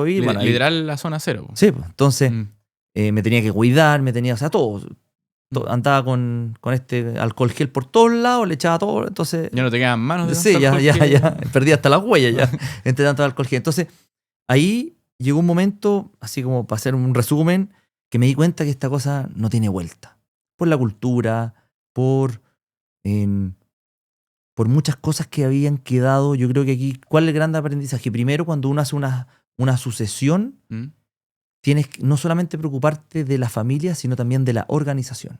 A: vivir. Bueno,
B: literal la zona cero.
A: Sí, pues, entonces me tenía que cuidar, o sea, todo. Andaba con este alcohol gel por todos lados, le echaba todo, entonces...
B: Ya no te quedan manos de
A: sí, ya, perdí hasta las huellas ya, entre tanto alcohol gel. Entonces, ahí llegó un momento, así como para hacer un resumen, que me di cuenta que esta cosa no tiene vuelta. Por la cultura, por muchas cosas que habían quedado. Yo creo que aquí, ¿cuál es el gran aprendizaje? Primero, cuando uno hace una sucesión, tienes que no solamente preocuparte de la familia, sino también de la organización.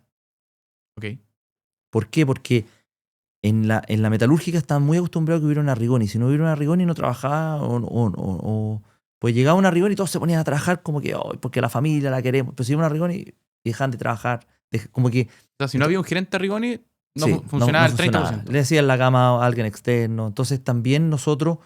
B: Ok.
A: ¿Por qué? Porque en la metalúrgica estaban muy acostumbrados a que hubiera un Arrigoni. Si no hubiera un Arrigoni, no trabajaba pues llegaba un Arrigoni y todos se ponían a trabajar como que, porque la familia la queremos. Pero si hubiera un Arrigoni, y dejan de trabajar. Como que...
B: O sea, si no había un gerente Arrigoni, funcionaba el 30%.
A: Le hacían la cama a alguien externo. Entonces también nosotros,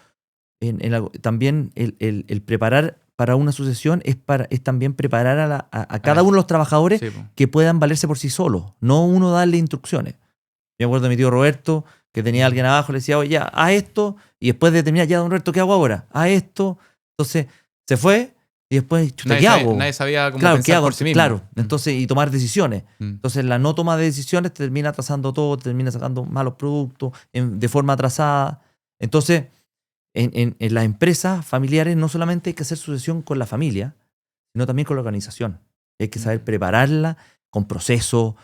A: también el preparar para una sucesión es también preparar a cada uno de los trabajadores que puedan valerse por sí solos. No uno darle instrucciones. Yo me acuerdo de mi tío Roberto, que tenía a alguien abajo, le decía, oye, ya, haz esto, y después de terminar, ya, don Roberto, ¿qué hago ahora? Haz esto. Entonces se fue, y después, ¿qué hago?
B: Nadie sabía cómo pensar por sí mismo.
A: Claro, entonces, y tomar decisiones. Entonces, la no toma de decisiones te termina atrasando todo, te termina sacando malos productos de forma atrasada. Entonces, en las empresas familiares no solamente hay que hacer sucesión con la familia, sino también con la organización. Hay que saber prepararla con procesos,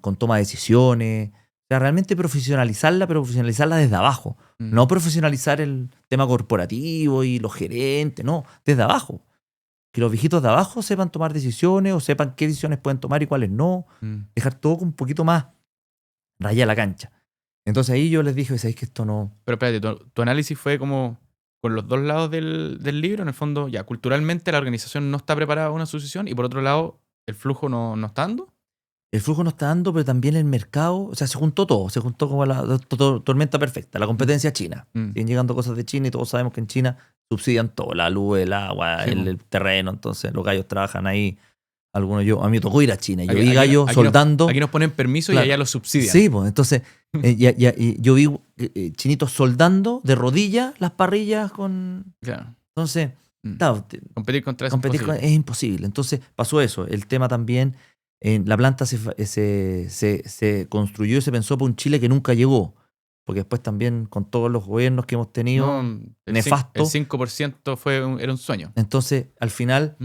A: con toma de decisiones. O sea, realmente profesionalizarla, pero profesionalizarla desde abajo. No profesionalizar el tema corporativo y los gerentes, no, desde abajo. Que los viejitos de abajo sepan tomar decisiones o sepan qué decisiones pueden tomar y cuáles no. Dejar todo con un poquito más raya la cancha. Entonces ahí yo les dije, ¿sabéis que esto no...?
B: Pero espérate, tu análisis fue como con los dos lados del libro. En el fondo, ya, culturalmente la organización no está preparada para una sucesión y por otro lado, el flujo no está dando.
A: El flujo no está dando, pero también el mercado, o sea, se juntó todo. Se juntó como la tormenta perfecta, la competencia china. Siguen llegando cosas de China y todos sabemos que en China subsidian todo, la luz, el agua, el terreno. Entonces los gallos trabajan ahí A mí me tocó ir a China. Yo vi gallos soldando.
B: Aquí nos ponen permiso, claro, y allá los subsidian.
A: Sí, pues entonces yo vi chinitos soldando de rodillas las parrillas con...
B: Claro.
A: Entonces,
B: claro, competir contra eso
A: es imposible. Entonces pasó eso. El tema también, la planta se construyó y se pensó por un Chile que nunca llegó. Porque después también con todos los gobiernos que hemos tenido, nefasto.
B: El 5% era un sueño.
A: Entonces, al final...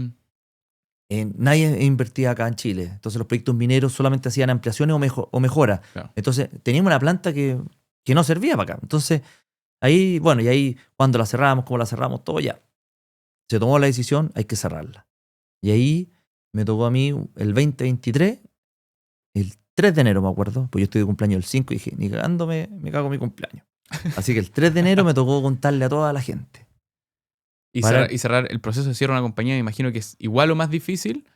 A: nadie invertía acá en Chile. Entonces los proyectos mineros solamente hacían ampliaciones o mejoras. Claro. Entonces teníamos una planta que no servía para acá. Entonces ahí, bueno, y ahí cuando la cerramos, cómo la cerramos, todo ya. Se tomó la decisión, hay que cerrarla. Y ahí me tocó a mí el 2023, el 3 de enero me acuerdo, pues yo estoy de cumpleaños el 5 y dije, ni cagándome, me cago en mi cumpleaños. Así que el 3 de enero me tocó contarle a toda la gente.
B: Y cerrar el proceso de cierre de una compañía, me imagino que es igual o más difícil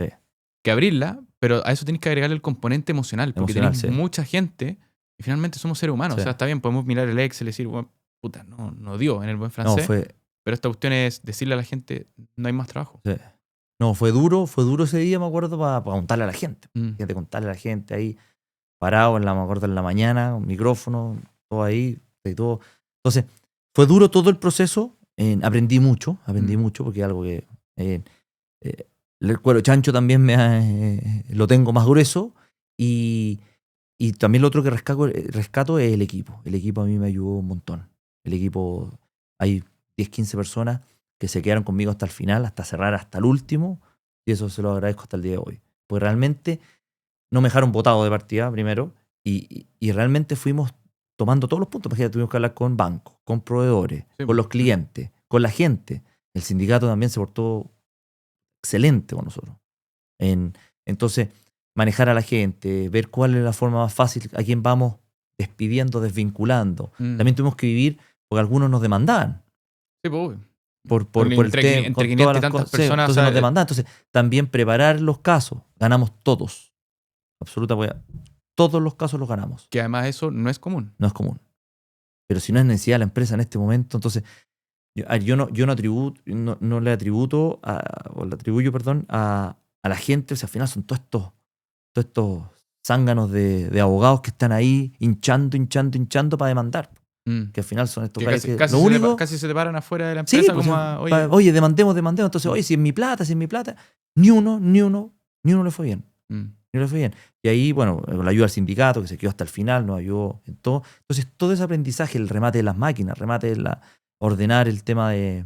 B: que abrirla, pero a eso tenés que agregarle el componente emocional, porque tenés mucha gente y finalmente somos seres humanos. O sea, está bien, podemos mirar el Excel y decir, bueno, puta, no dio en el buen francés. Pero esta cuestión es decirle a la gente, no hay más trabajo.
A: Sí. No, fue duro ese día, me acuerdo, para contarle a la gente. Fíjate, contarle a la gente ahí, parado, me acuerdo, en la mañana, con micrófono, todo ahí, y todo. Entonces, fue duro todo el proceso. Aprendí mucho porque es algo que el cuero chancho también lo tengo más grueso y también lo otro que rescato es el equipo. El equipo a mí me ayudó un montón. El equipo, hay 10, 15 personas que se quedaron conmigo hasta el final, hasta cerrar hasta el último, y eso se lo agradezco hasta el día de hoy. Porque realmente no me dejaron botado de partida primero y realmente fuimos tomando todos los puntos. Imagínate, tuvimos que hablar con bancos, con proveedores, con los clientes, con la gente. El sindicato también se portó excelente con nosotros. Entonces, manejar a la gente, ver cuál es la forma más fácil, a quién vamos despidiendo, desvinculando. También tuvimos que vivir, porque algunos nos demandaban.
B: Sí, pues.
A: Por el tema.
B: Entre 500 y tantas personas.
A: Entonces nos demandaban. Entonces, también preparar los casos. Ganamos todos. Todos los casos los ganamos.
B: Que además eso no es común.
A: No es común. Pero si no es necesidad de la empresa en este momento, entonces yo no le atribuyo a la gente. O sea, al final son todos estos zánganos de abogados que están ahí hinchando para demandar. Que al final son estos
B: caras que casi se te paran afuera de la empresa.
A: Sí, oye, demandemos. Entonces, oye, si es mi plata, ni uno le fue bien. No le fue bien. Y ahí, bueno, con la ayuda del sindicato, que se quedó hasta el final, nos ayudó en todo. Entonces, todo ese aprendizaje, el remate de las máquinas, ordenar el tema de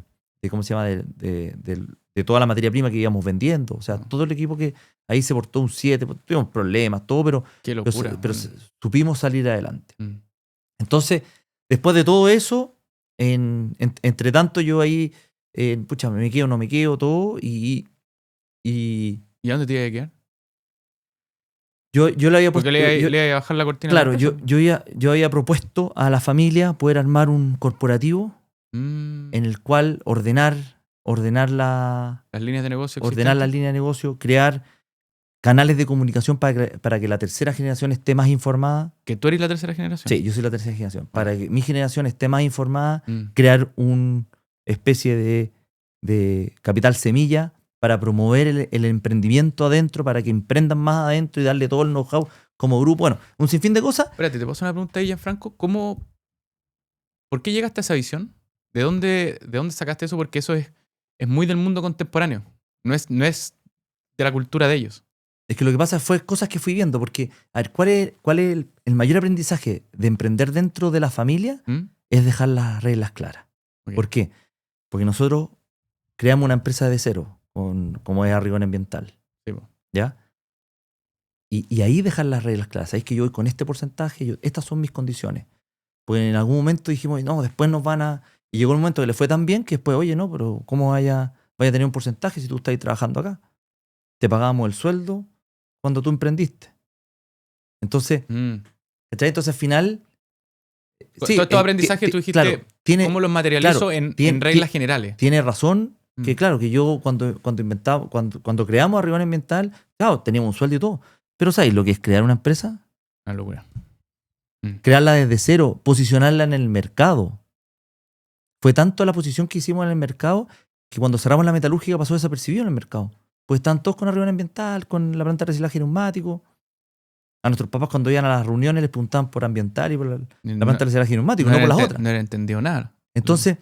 A: ¿cómo se llama? De toda la materia prima que íbamos vendiendo. O sea, todo el equipo que ahí se portó un 7, tuvimos problemas, todo, pero,
B: qué locura,
A: pero supimos salir adelante. Entonces, después de todo eso, entre tanto yo ahí, me quedo, no me quedo, todo, ¿Y
B: a dónde te iba a quedar?
A: Yo le había puesto...
B: le iba a bajar la cortina.
A: Claro, yo había propuesto a la familia poder armar un corporativo en el cual ordenar
B: las líneas de negocio.
A: Ordenar las líneas de negocio, crear canales de comunicación para que la tercera generación esté más informada.
B: ¿Que tú eres la tercera generación?
A: Sí, yo soy la tercera generación. Para que mi generación esté más informada, crear una especie de capital semilla para promover el emprendimiento adentro, para que emprendan más adentro y darle todo el know-how como grupo. Bueno, un sinfín de cosas.
B: Espérate, te puedo hacer una pregunta ahí, Gianfranco. ¿Por qué llegaste a esa visión? ¿De dónde sacaste eso? Porque eso es muy del mundo contemporáneo. No es de la cultura de ellos.
A: Es que lo que pasa fue cosas que fui viendo, porque, a ver, ¿cuál es el mayor aprendizaje de emprender dentro de la familia? Es dejar las reglas claras. Okay. ¿Por qué? Porque nosotros creamos una empresa de cero, como es Arrigón Ambiental.
B: Sí,
A: ¿ya? Y ahí dejar las reglas claras. Sabéis que yo voy con este porcentaje, estas son mis condiciones. Porque en algún momento dijimos, no, después nos van a... Y llegó el momento que le fue tan bien que después, oye, no, pero ¿cómo vaya a tener un porcentaje si tú estás ahí trabajando acá? Te pagábamos el sueldo cuando tú emprendiste. Entonces, entonces al final...
B: Sí, todo estos aprendizajes tú dijiste, claro, ¿cómo los materializo en reglas generales?
A: Tiene razón que, claro, que yo cuando creamos Arrigón Ambiental, claro, teníamos un sueldo y todo. Pero ¿sabes lo que es crear una empresa?
B: Una locura.
A: Crearla desde cero, posicionarla en el mercado. Fue tanto la posición que hicimos en el mercado que cuando cerramos la metalúrgica pasó desapercibido en el mercado. pues estaban todos con la reunión ambiental, con la planta de reciclaje neumático. A nuestros papás cuando iban a las reuniones les preguntaban por ambiental y por la planta de reciclaje neumático, no por las otras.
B: No era entendido nada.
A: Entonces,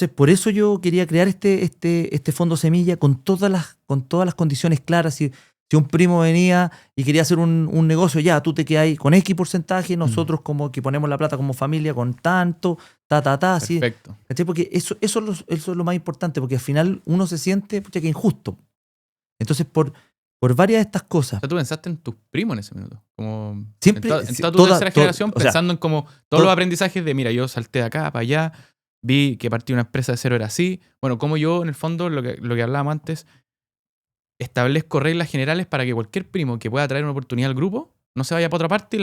A: por eso yo quería crear este fondo semilla con todas las condiciones claras. Si un primo venía y quería hacer un negocio, ya, tú te quedas ahí con X porcentaje, nosotros como que ponemos la plata como familia con tanto, así.
B: Perfecto.
A: ¿Cachai? Porque eso es lo más importante, porque al final uno se siente, pucha, que injusto. Entonces, por varias de estas cosas.
B: O sea, tú pensaste en tus primos en ese minuto. Como
A: siempre,
B: en toda tu tercera generación, pensando en como todos los aprendizajes de, mira, yo salté de acá para allá, vi que partir una empresa de cero era así. Bueno, como yo, en el fondo, lo que hablábamos antes, establezco reglas generales para que cualquier primo que pueda traer una oportunidad al grupo no se vaya para otra parte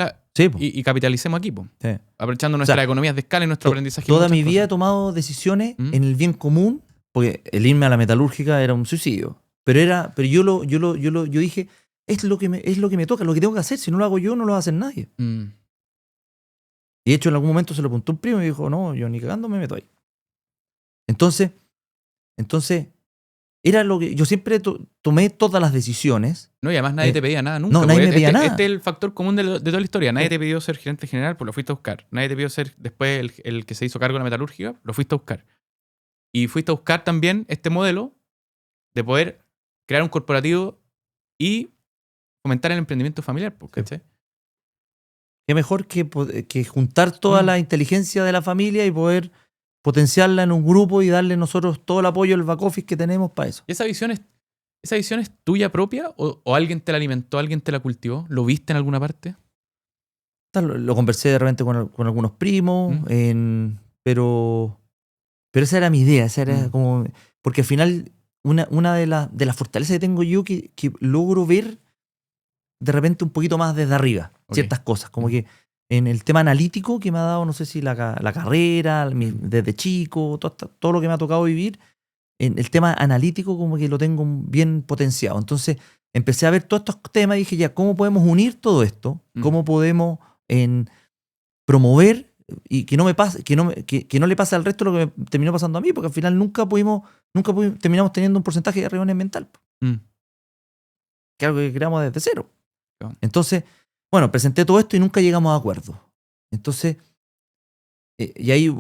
B: y capitalicemos aquí,
A: sí.
B: Aprovechando nuestras economías de escala y nuestro aprendizaje.
A: Toda mi vida he tomado decisiones en el bien común, porque el irme a la metalúrgica era un suicidio. Pero yo dije, es lo que me toca, lo que tengo que hacer. Si no lo hago yo, no lo va a hacer nadie. Y de hecho, en algún momento se lo apuntó un primo y dijo, no, yo ni cagando me meto ahí. Entonces, era lo que yo siempre tomé todas las decisiones.
B: No, y además nadie te pedía nada nunca.
A: No, nadie me pedía nada.
B: Este es el factor común de toda la historia. Nadie te pidió ser gerente general, pues lo fuiste a buscar. Nadie te pidió ser después el que se hizo cargo de la metalúrgica, lo fuiste a buscar. Y fuiste a buscar también este modelo de poder crear un corporativo y fomentar el emprendimiento familiar, ¿cachai?
A: Qué mejor que juntar toda la inteligencia de la familia y poder potenciarla en un grupo y darle nosotros todo el apoyo, el back office que tenemos para eso.
B: ¿Y esa visión es tuya propia o alguien te la alimentó, alguien te la cultivó? ¿Lo viste en alguna parte?
A: Lo conversé de repente con algunos primos, pero esa era mi idea, esa era como... Porque al final, una de las fortalezas que tengo yo que logro ver de repente un poquito más desde arriba, ciertas cosas, como que en el tema analítico que me ha dado, no sé si la carrera, desde chico, todo lo que me ha tocado vivir, en el tema analítico como que lo tengo bien potenciado. Entonces empecé a ver todos estos temas y dije, ya, ¿cómo podemos unir todo esto? ¿Cómo podemos promover y que no me pase, que no le pase al resto lo que me terminó pasando a mí? Porque al final nunca terminamos teniendo un porcentaje de reunión mental. Que es algo que creamos desde cero. Entonces, bueno, presenté todo esto y nunca llegamos a acuerdo. Entonces, y ahí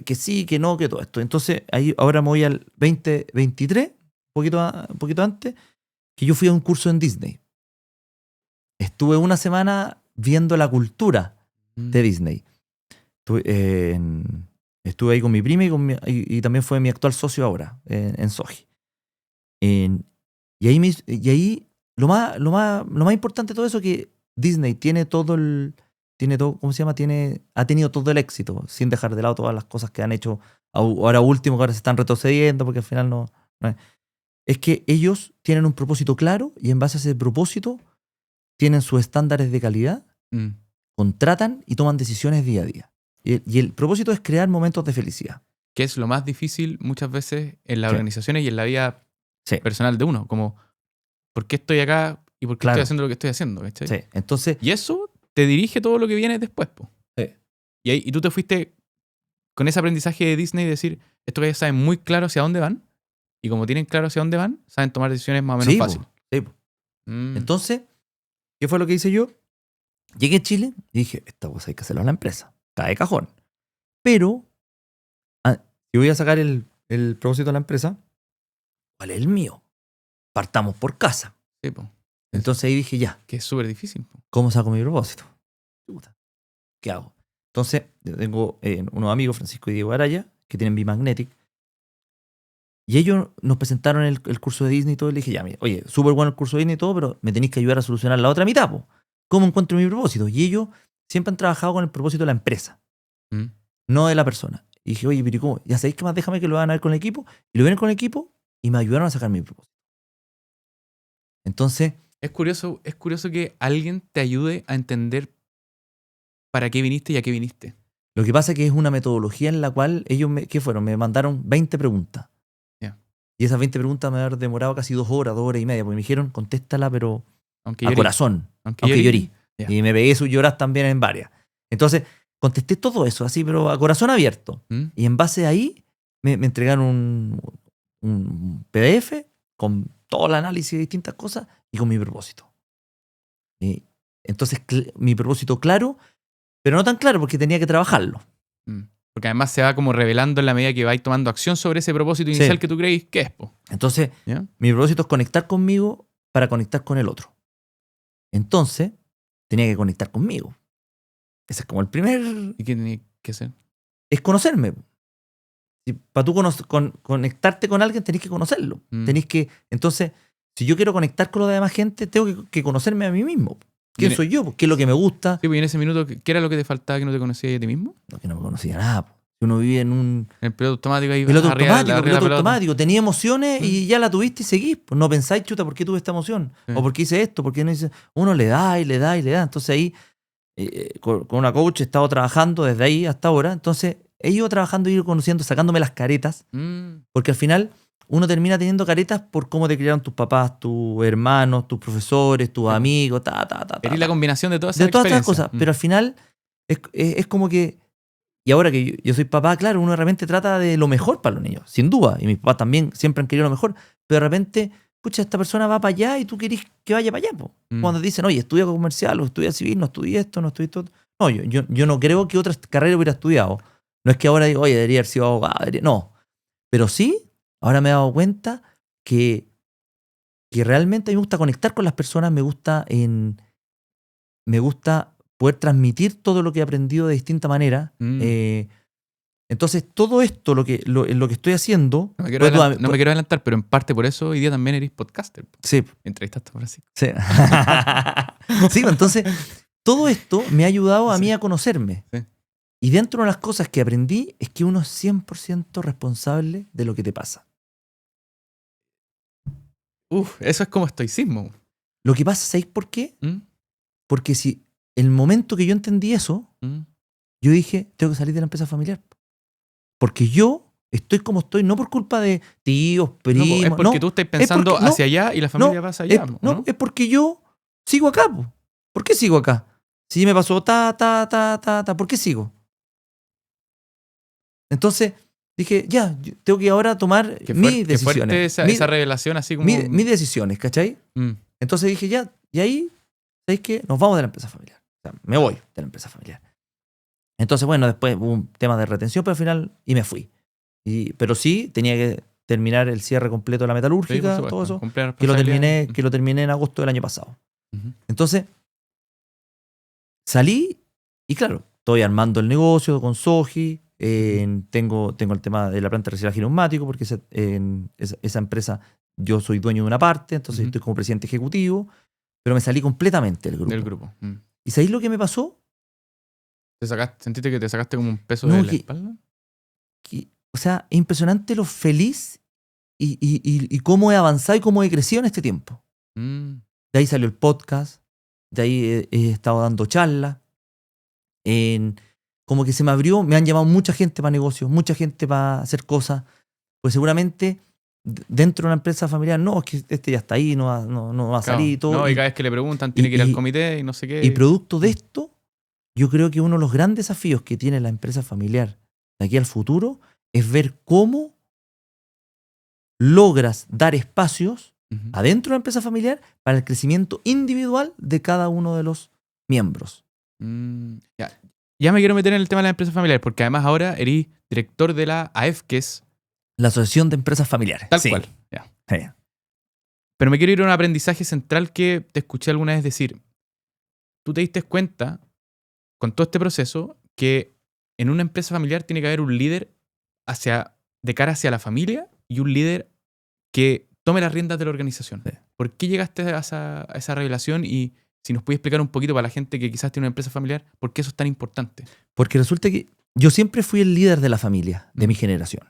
A: que sí, que no, que todo esto. Entonces, ahí ahora me voy al 2023, un poquito antes, que yo fui a un curso en Disney. Estuve una semana viendo la cultura de Disney. Estuve ahí con mi prima y también fue mi actual socio ahora, en Soji. Y ahí lo más importante de todo eso es que Disney tiene todo, ¿cómo se llama? Ha tenido todo el éxito, sin dejar de lado todas las cosas que han hecho ahora último, que ahora se están retrocediendo, porque al final no es que ellos tienen un propósito claro y en base a ese propósito tienen sus estándares de calidad, contratan y toman decisiones día a día. Y el propósito es crear momentos de felicidad.
B: Que es lo más difícil muchas veces en las organizaciones y en la vida personal de uno, como ¿por qué estoy acá y por qué estoy haciendo lo que estoy haciendo? ¿Cachai?
A: Sí. Entonces,
B: y eso te dirige todo lo que viene después.
A: Sí.
B: Y tú te fuiste con ese aprendizaje de Disney y decir, estos que ya saben muy claro hacia dónde van, y como tienen claro hacia dónde van, saben tomar decisiones más o menos fáciles.
A: Sí. Entonces, ¿qué fue lo que hice yo? Llegué a Chile y dije, esta cosa hay que hacerlo a la empresa. Cae cajón. Pero, si voy a sacar el propósito de la empresa, ¿cuál es el mío? Partamos por casa.
B: Sí,
A: Entonces ahí dije, ya.
B: Que es súper difícil.
A: ¿Cómo saco mi propósito? ¿Qué hago? Entonces, yo tengo unos amigos, Francisco y Diego Araya, que tienen B-Magnetic. Y ellos nos presentaron el curso de Disney y todo. Y le dije, ya, mira, oye, súper bueno el curso de Disney y todo, pero me tenéis que ayudar a solucionar la otra mitad, po. ¿Cómo encuentro mi propósito? Y ellos siempre han trabajado con el propósito de la empresa, no de la persona. Y dije, oye, pero ¿cómo? Ya sabéis que más déjame que lo van a ver con el equipo. Y lo ven con el equipo y me ayudaron a sacar mi propósito. Entonces...
B: Es curioso que alguien te ayude a entender para qué viniste y a qué viniste.
A: Lo que pasa es que es una metodología en la cual ellos, ¿qué fueron? Me mandaron 20 preguntas. Y esas 20 preguntas me han demorado casi 2 horas y media, porque me dijeron, contéstala, pero a corazón, aunque llorí. Y me pegué sus lloras también en varias. Entonces, contesté todo eso, así, pero a corazón abierto. Y en base a ahí, me entregaron un PDF con todo el análisis de distintas cosas y con mi propósito. Entonces, mi propósito claro, pero no tan claro porque tenía que trabajarlo.
B: Porque además se va como revelando en la medida que vais tomando acción sobre ese propósito inicial que tú creéis que es.
A: Entonces, mi propósito es conectar conmigo para conectar con el otro. Entonces, tenía que conectar conmigo. Ese es como el primer...
B: ¿Y qué tenía que hacer?
A: Es conocerme. Para tú conectarte con alguien, tenés que conocerlo. Tenés que... Entonces, si yo quiero conectar con la demás gente, tengo que conocerme a mí mismo. ¿Quién soy yo? ¿Qué es lo que me gusta?
B: Sí, pues, y en ese minuto, ¿qué era lo que te faltaba que no te conocías a ti mismo?
A: No, que no me conocía nada. Uno vive en un...
B: El piloto automático ahí.
A: Piloto automático. Tenía emociones y ya la tuviste y seguís. Pues no pensáis, chuta, ¿por qué tuve esta emoción? ¿O por qué hice esto? ¿Por qué no hice...? Uno le da y le da y le da. Entonces ahí, con una coach he estado trabajando desde ahí hasta ahora. Entonces he ido trabajando y ido conociendo, sacándome las caretas. Porque al final uno termina teniendo caretas por cómo te criaron tus papás, tus hermanos, tus profesores, tus amigos,
B: Eres la combinación de todas esas
A: experiencias. De todas estas cosas. Pero al final es como que... Y ahora que yo soy papá, claro, uno realmente trata de lo mejor para los niños, sin duda. Y mis papás también siempre han querido lo mejor. Pero de repente, pucha, esta persona va para allá y tú querés que vaya para allá. Cuando te dicen, oye, estudia comercial o estudia civil, no estudié esto, no estudié esto. No, yo no creo que otras carreras hubiera estudiado. No es que ahora digo, oye, debería haber sido abogado. No. Pero sí, ahora me he dado cuenta que realmente a mí me gusta conectar con las personas, me gusta poder transmitir todo lo que he aprendido de distinta manera. Entonces, todo esto, lo que estoy haciendo...
B: No me quiero adelantar, pero en parte por eso hoy día también eres podcaster.
A: Sí.
B: Entrevistaste a Francisco.
A: Sí. Sí, entonces, todo esto me ha ayudado a mí a conocerme.
B: Sí.
A: Y dentro de las cosas que aprendí es que uno es 100% responsable de lo que te pasa.
B: Eso es como estoicismo.
A: Lo que pasa, ¿sabéis por qué? Porque si el momento que yo entendí eso, yo dije, tengo que salir de la empresa familiar. Porque yo estoy como estoy, no por culpa de tíos, primos.
B: No, es porque tú estás pensando hacia allá y la familia va hacia allá.
A: Es porque yo sigo acá. ¿Por qué sigo acá? Si me pasó ¿por qué sigo? Entonces dije, ya, tengo que ahora tomar mis decisiones.
B: Qué fuerte esa revelación así como...
A: Mis decisiones, ¿cachai? Entonces dije, ya, y ahí, ¿sabéis qué? Nos vamos de la empresa familiar. O sea, me voy de la empresa familiar. Entonces, bueno, después hubo un tema de retención, pero al final, y me fui. Pero sí, tenía que terminar el cierre completo de la metalúrgica, sí, todo eso, que lo terminé en agosto del año pasado. Entonces, salí y claro, estoy armando el negocio con Soji, tengo el tema de la planta de reciclaje neumático, porque esa empresa, yo soy dueño de una parte, entonces estoy como presidente ejecutivo, pero me salí completamente del grupo. ¿Y sabéis lo que me pasó?
B: ¿Sentiste que te sacaste como un peso de la espalda?
A: O sea, es impresionante lo feliz y cómo he avanzado y cómo he crecido en este tiempo. De ahí salió el podcast, de ahí he estado dando charlas. Como que se me abrió, me han llamado mucha gente para negocios, mucha gente para hacer cosas. Pues seguramente dentro de una empresa familiar, no, es que este ya está ahí, no va a salir y todo.
B: No, y cada vez que le preguntan, tiene que ir al comité y no sé qué.
A: Y producto de esto, yo creo que uno de los grandes desafíos que tiene la empresa familiar de aquí al futuro es ver cómo logras dar espacios adentro de la empresa familiar para el crecimiento individual de cada uno de los miembros.
B: Ya me quiero meter en el tema de la empresa familiar, porque además ahora eres director de la AEF, que es...
A: La Asociación de Empresas Familiares.
B: Tal cual. Ya. Sí. Pero me quiero ir a un aprendizaje central que te escuché alguna vez decir. Tú te diste cuenta, con todo este proceso, que en una empresa familiar tiene que haber un líder de cara hacia la familia y un líder que tome las riendas de la organización. Sí. ¿Por qué llegaste a esa revelación? Y si nos puedes explicar un poquito para la gente que quizás tiene una empresa familiar, ¿por qué eso es tan importante?
A: Porque resulta que yo siempre fui el líder de la familia, de mi generación.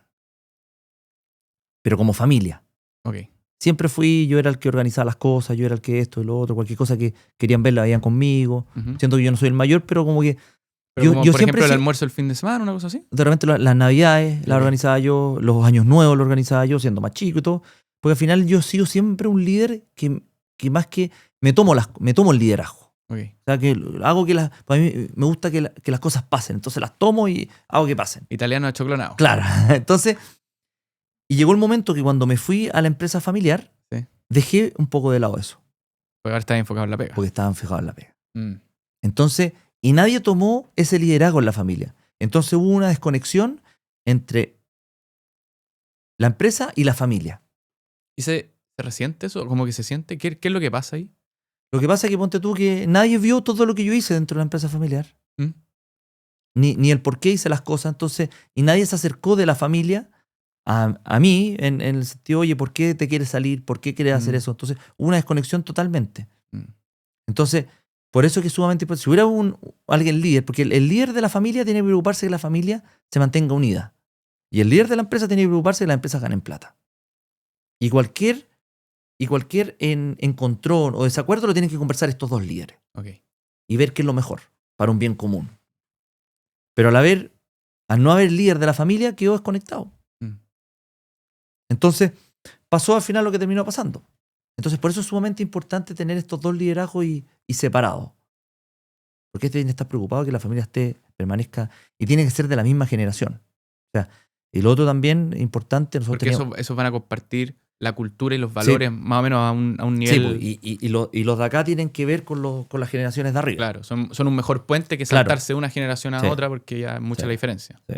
A: Pero como familia.
B: Okay.
A: Siempre yo era el que organizaba las cosas, yo era el que esto y lo otro, cualquier cosa que querían ver la veían conmigo. Siento que yo no soy el mayor, pero como que...
B: Pero como, por ejemplo, el almuerzo el fin de semana, una cosa así.
A: De repente las navidades las organizaba yo, los años nuevos los organizaba yo, siendo más chico y todo. Porque al final yo he sido siempre un líder que más que me tomo el liderazgo.
B: Okay.
A: O sea, que hago para mí me gusta que las cosas pasen. Entonces las tomo y hago que pasen.
B: Italiano achoclonado.
A: Claro. Entonces... Y llegó el momento que cuando me fui a la empresa familiar, dejé un poco de lado eso.
B: Porque ahora estás enfocado en la pega.
A: Porque estaban fijados en la pega. Entonces, y nadie tomó ese liderazgo en la familia. Entonces hubo una desconexión entre la empresa y la familia.
B: ¿Y se resiente eso? ¿Cómo que se siente? ¿Qué es lo que pasa ahí?
A: Lo que pasa es que ponte tú que nadie vio todo lo que yo hice dentro de la empresa familiar. Ni el por qué hice las cosas. Entonces, y nadie se acercó de la familia a mí en el sentido, oye, ¿por qué te quieres salir? ¿Por qué quieres hacer eso? Entonces, hubo una desconexión totalmente. Entonces, por eso es que es sumamente importante. Si hubiera alguien líder, porque el líder de la familia tiene que preocuparse que la familia se mantenga unida. Y el líder de la empresa tiene que preocuparse que las empresas ganen plata. Y cualquier encontrón o desacuerdo lo tienen que conversar estos dos líderes.
B: Okay.
A: Y ver qué es lo mejor para un bien común. Pero al no haber líder de la familia, quedó desconectado. Entonces, pasó al final lo que terminó pasando. Entonces, por eso es sumamente importante tener estos dos liderazgos y separados. Porque tiene que estar preocupado que la familia permanezca, y tiene que ser de la misma generación. O sea, y lo otro también importante...
B: Porque esos van a compartir la cultura y los valores más o menos a un nivel...
A: Sí, y los de acá tienen que ver con las generaciones de arriba.
B: Claro, son un mejor puente que saltarse de una generación a otra, porque ya es mucha la diferencia.
A: Sí.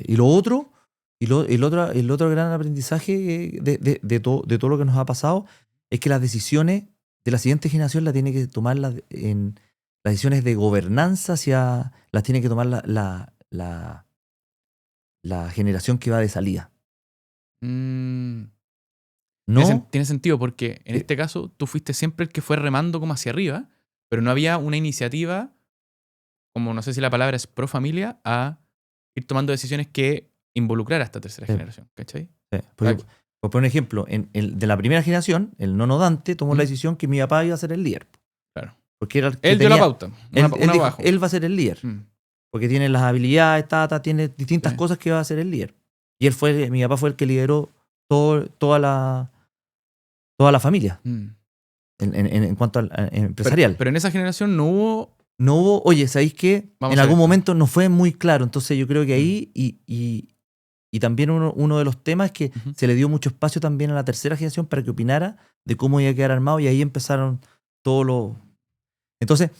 A: Y lo otro... el otro gran aprendizaje de todo lo que nos ha pasado es que las decisiones de la siguiente generación las tiene que tomar las decisiones de gobernanza las tiene que tomar la generación que va de salida.
B: ¿No? Tiene sentido porque en este caso tú fuiste siempre el que fue remando como hacia arriba, pero no había una iniciativa, como no sé si la palabra es pro familia, a ir tomando decisiones que involucrar a esta tercera generación, ¿cachai?
A: Sí. Por un ejemplo, de la primera generación, el nono Dante tomó la decisión que mi papá iba a ser el líder.
B: Claro.
A: Porque era
B: él dio la pauta.
A: Él va a ser el líder. Porque tiene las habilidades, tiene distintas cosas que va a ser el líder. Y mi papá fue el que lideró toda la familia. En cuanto al empresarial.
B: Pero en esa generación no hubo...
A: Oye, ¿sabéis qué? En algún momento no fue muy claro. Entonces yo creo que ahí, y también uno de los temas es que se le dio mucho espacio también a la tercera generación para que opinara de cómo iba a quedar armado, y ahí empezaron todos los... Entonces,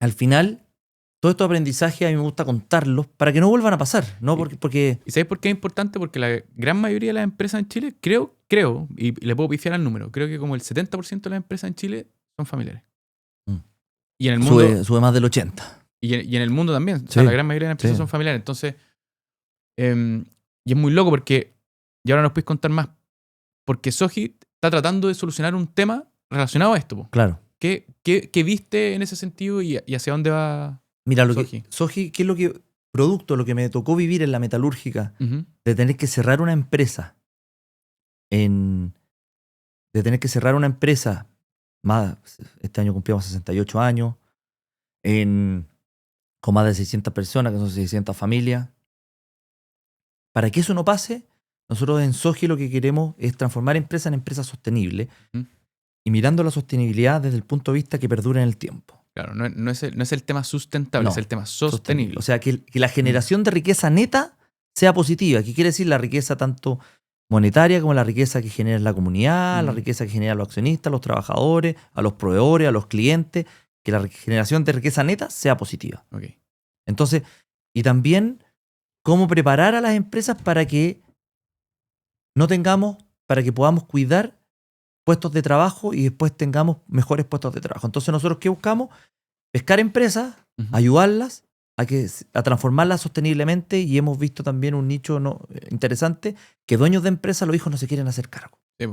A: al final, todos estos aprendizajes a mí me gusta contarlos para que no vuelvan a pasar, ¿no? Porque...
B: ¿Y sabéis por qué es importante? Porque la gran mayoría de las empresas en Chile, creo, y le puedo pifiar al número, creo que como el 70% de las empresas en Chile son familiares. Y en el mundo...
A: Sube más del 80%.
B: Y en el mundo también. O sea, la gran mayoría de las empresas son familiares. Entonces, y es muy loco porque, y ahora nos puedes contar más, porque Soji está tratando de solucionar un tema relacionado a esto. Po.
A: Claro.
B: ¿Qué viste en ese sentido y hacia dónde va?
A: Mira, Soji, ¿qué es lo que me tocó vivir en la metalúrgica? De tener que cerrar una empresa. Este año cumplimos 68 años. Con más de 600 personas, que son 600 familias. Para que eso no pase, nosotros en Soji lo que queremos es transformar empresas en empresas sostenibles. Y mirando la sostenibilidad desde el punto de vista que perdure en el tiempo.
B: Claro, no es el tema sustentable, es el tema sostenible.
A: O sea, que la generación de riqueza neta sea positiva. ¿Qué quiere decir? La riqueza tanto monetaria como la riqueza que genera la comunidad, la riqueza que genera los accionistas, los trabajadores, a los proveedores, a los clientes. Que la generación de riqueza neta sea positiva.
B: Okay.
A: Entonces, y también cómo preparar a las empresas para que para que podamos cuidar puestos de trabajo y después tengamos mejores puestos de trabajo. Entonces, nosotros, ¿qué buscamos? Pescar empresas, ayudarlas a transformarlas sosteniblemente, y hemos visto también un nicho interesante, que dueños de empresas, los hijos no se quieren hacer cargo.
B: Sí.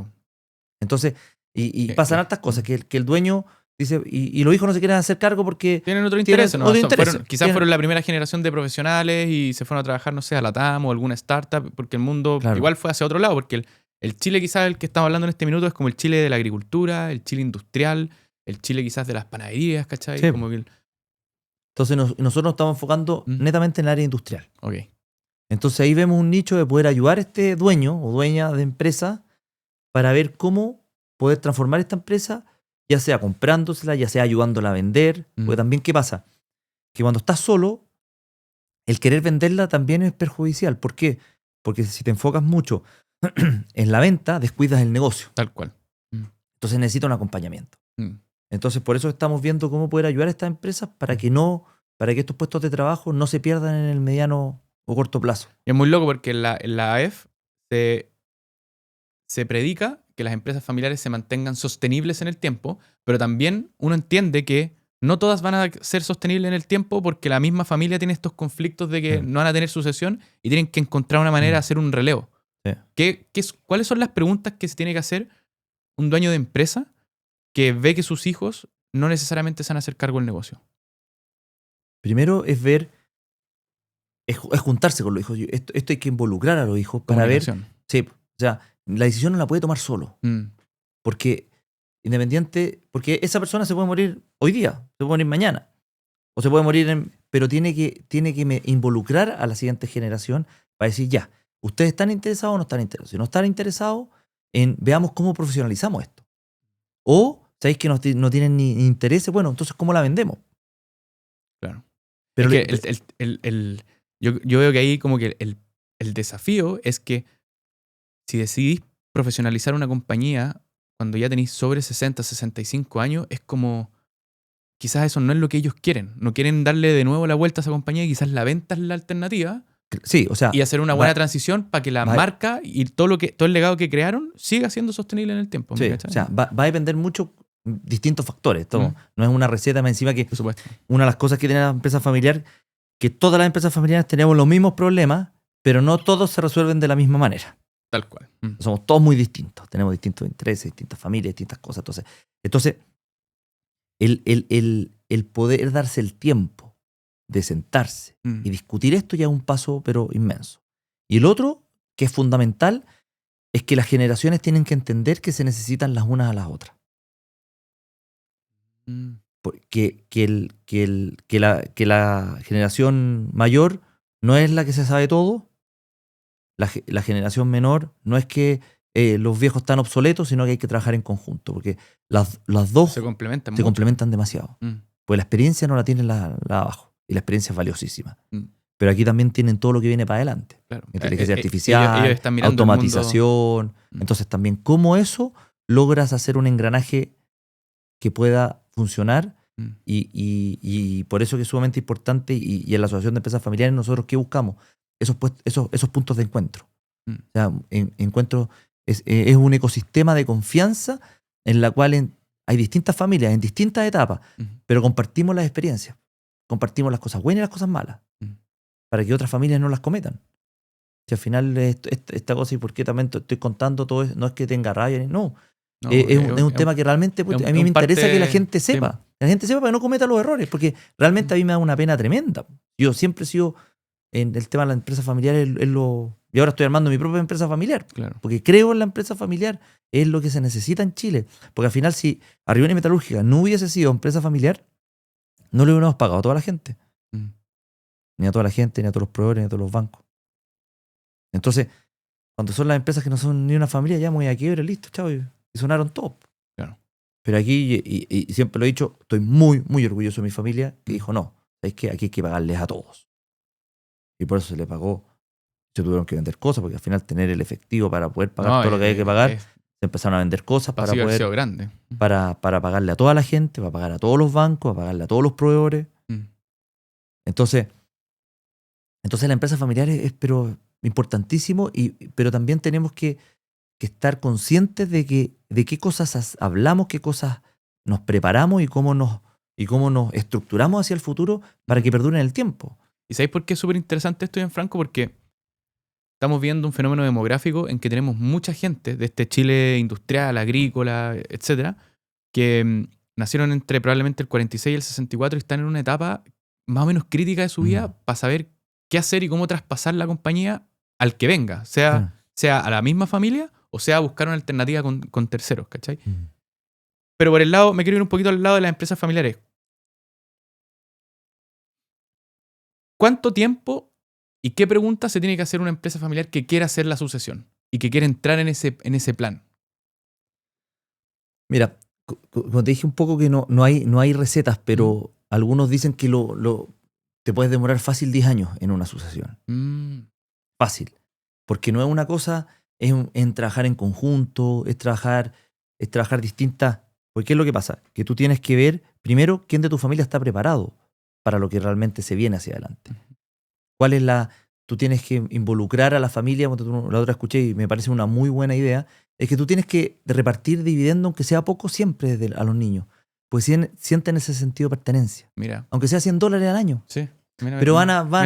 A: Entonces, y pasan hartas cosas, que el dueño dice, y los hijos no se quieren hacer cargo porque...
B: Tienen otro interés, ¿no? Quizás fueron la primera generación de profesionales y se fueron a trabajar, no sé, a la TAM o alguna startup, porque el mundo igual fue hacia otro lado, porque el Chile quizás el que estamos hablando en este minuto es como el Chile de la agricultura, el Chile industrial, el Chile quizás de las panaderías, ¿cachai?
A: Sí.
B: Como que
A: Entonces nosotros nos estamos enfocando netamente en el área industrial.
B: Okay.
A: Entonces ahí vemos un nicho de poder ayudar a este dueño o dueña de empresa para ver cómo poder transformar esta empresa, ya sea comprándosela, ya sea ayudándola a vender. Porque también, ¿qué pasa? Que cuando estás solo, el querer venderla también es perjudicial. ¿Por qué? Porque si te enfocas mucho, en la venta descuidas el negocio.
B: Tal cual.
A: Entonces necesita un acompañamiento. Entonces por eso estamos viendo cómo poder ayudar a estas empresas para que estos puestos de trabajo no se pierdan en el mediano o corto plazo.
B: Y es muy loco porque en la AEF se predica que las empresas familiares se mantengan sostenibles en el tiempo, pero también uno entiende que no todas van a ser sostenibles en el tiempo porque la misma familia tiene estos conflictos de que no van a tener sucesión y tienen que encontrar una manera de hacer un relevo. ¿Cuáles son las preguntas que se tiene que hacer un dueño de empresa que ve que sus hijos no necesariamente se van a hacer cargo del negocio?
A: Primero es es juntarse con los hijos. Esto hay que involucrar a los hijos para ver. Sí, o sea, la decisión no la puede tomar solo. Porque porque esa persona se puede morir hoy día, se puede morir mañana, o se puede morir pero tiene que involucrar a la siguiente generación para decir, ya, ¿ustedes están interesados o no están interesados? Si no están interesados, veamos cómo profesionalizamos esto. O, ¿sabéis que no tienen ni interés? Bueno, entonces, ¿cómo la vendemos?
B: Claro. Pero yo veo que ahí como que el desafío es que si decidís profesionalizar una compañía cuando ya tenéis sobre 60, 65 años, es como quizás eso no es lo que ellos quieren. No quieren darle de nuevo la vuelta a esa compañía y quizás la venta es la alternativa.
A: Sí, o sea,
B: y hacer una buena transición para que la marca y todo el legado que crearon siga siendo sostenible en el tiempo.
A: Sí, o sea, va a depender mucho distintos factores. Esto no es una receta más encima que...
B: Por supuesto.
A: Una de las cosas que tiene la empresa familiar, que todas las empresas familiares tenemos los mismos problemas, pero no todos se resuelven de la misma manera.
B: Tal cual.
A: Somos todos muy distintos. Tenemos distintos intereses, distintas familias, distintas cosas. Entonces el poder darse el tiempo de sentarse y discutir esto ya es un paso, pero inmenso. Y el otro, que es fundamental, es que las generaciones tienen que entender que se necesitan las unas a las otras. Porque la generación mayor no es la que se sabe todo. La generación menor no es que los viejos están obsoletos, sino que hay que trabajar en conjunto, porque las dos
B: se
A: complementan demasiado. Pues la experiencia no la tienen la abajo, y la experiencia es valiosísima. Pero aquí también tienen todo lo que viene para adelante.
B: Claro.
A: Inteligencia artificial,
B: ellos están mirando
A: automatización. Entonces también cómo eso logras hacer un engranaje que pueda funcionar. Y por eso que es sumamente importante, y en la Asociación de Empresas Familiares nosotros ¿qué buscamos? Esos puntos de encuentro. O sea, encuentro es un ecosistema de confianza en la cual hay distintas familias en distintas etapas, pero compartimos las experiencias, compartimos las cosas buenas y las cosas malas, para que otras familias no las cometan. Si al final esta cosa, y por qué también estoy contando todo eso, no es que tenga rabia, no. Es un tema que realmente a mí me interesa que la gente sepa. La gente sepa para que no cometa los errores, porque realmente a mí me da una pena tremenda. Yo siempre he sido en el tema de la empresa familiar, y ahora estoy armando mi propia empresa familiar, porque creo en la empresa familiar, es lo que se necesita en Chile. Porque al final, si Arrione Metalúrgica no hubiese sido empresa familiar, no le hubiéramos pagado a toda la gente. Ni a toda la gente, ni a todos los proveedores, ni a todos los bancos. Entonces, cuando son las empresas que no son ni una familia, ya muy a quiebre, listo, chao, y sonaron todos.
B: Claro.
A: Pero aquí, y siempre lo he dicho, estoy muy, muy orgulloso de mi familia, que dijo, no, es que aquí hay que pagarles a todos. Y por eso se le pagó. Se tuvieron que vender cosas, porque al final tener el efectivo para poder pagar todo lo que hay que pagar, se empezaron a vender cosas para poder...
B: sido grande.
A: Para pagarle a toda la gente, para pagar a todos los bancos, para pagarle a todos los proveedores. Entonces la empresa familiar es pero importantísimo, pero también tenemos que estar conscientes de qué cosas hablamos, qué cosas nos preparamos y cómo nos estructuramos hacia el futuro para que perduren el tiempo.
B: ¿Y sabéis por qué es súper interesante esto, Gianfranco? Porque estamos viendo un fenómeno demográfico en que tenemos mucha gente de este Chile industrial, agrícola, etcétera, que nacieron entre probablemente el 46 y el 64 y están en una etapa más o menos crítica de su vida para saber qué hacer y cómo traspasar la compañía al que venga, sea a la misma familia o sea buscar una alternativa con terceros, ¿cachai? Pero por el lado, me quiero ir un poquito al lado de las empresas familiares. ¿Cuánto tiempo y qué preguntas se tiene que hacer una empresa familiar que quiera hacer la sucesión y que quiera entrar en ese plan?
A: Mira, como te dije un poco que no hay recetas, pero algunos dicen que te puedes demorar fácil 10 años en una sucesión. Fácil. Porque no es una cosa en trabajar en conjunto, es trabajar distintas. Porque ¿qué es lo que pasa? Que tú tienes que ver primero quién de tu familia está preparado para lo que realmente se viene hacia adelante. ¿Cuál es tú tienes que involucrar a la familia? La otra escuché y me parece una muy buena idea, es que tú tienes que repartir dividendo, aunque sea poco, siempre a los niños. Pues sienten ese sentido de pertenencia.
B: Mira.
A: Aunque sea $100 al año.
B: Sí. Mira,
A: pero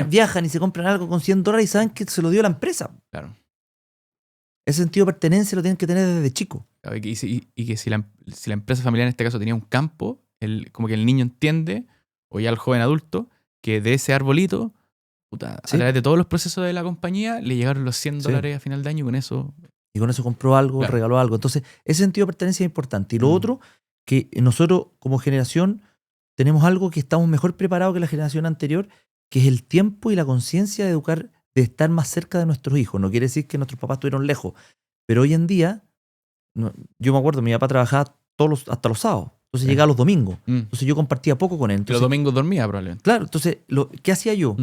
A: viajan y se compran algo con $100 y saben que se lo dio la empresa.
B: Claro.
A: Ese sentido de pertenencia lo tienen que tener desde chico.
B: Claro, y que si la empresa familiar en este caso tenía un campo, como que el niño entiende, o ya el joven adulto, que de ese arbolito, puta, a través de todos los procesos de la compañía, le llegaron los $100 a final de año y con eso...
A: Y con eso compró algo, claro, regaló algo. Entonces, ese sentido de pertenencia es importante. Y lo otro, que nosotros como generación tenemos algo que estamos mejor preparados que la generación anterior, que es el tiempo y la conciencia de educar, de estar más cerca de nuestros hijos. No quiere decir que nuestros papás estuvieron lejos, pero hoy en día, yo me acuerdo, mi papá trabajaba hasta los sábados, entonces llegaba los domingos, entonces yo compartía poco con él. Entonces,
B: los domingos dormía probablemente.
A: Claro, entonces, ¿qué hacía yo?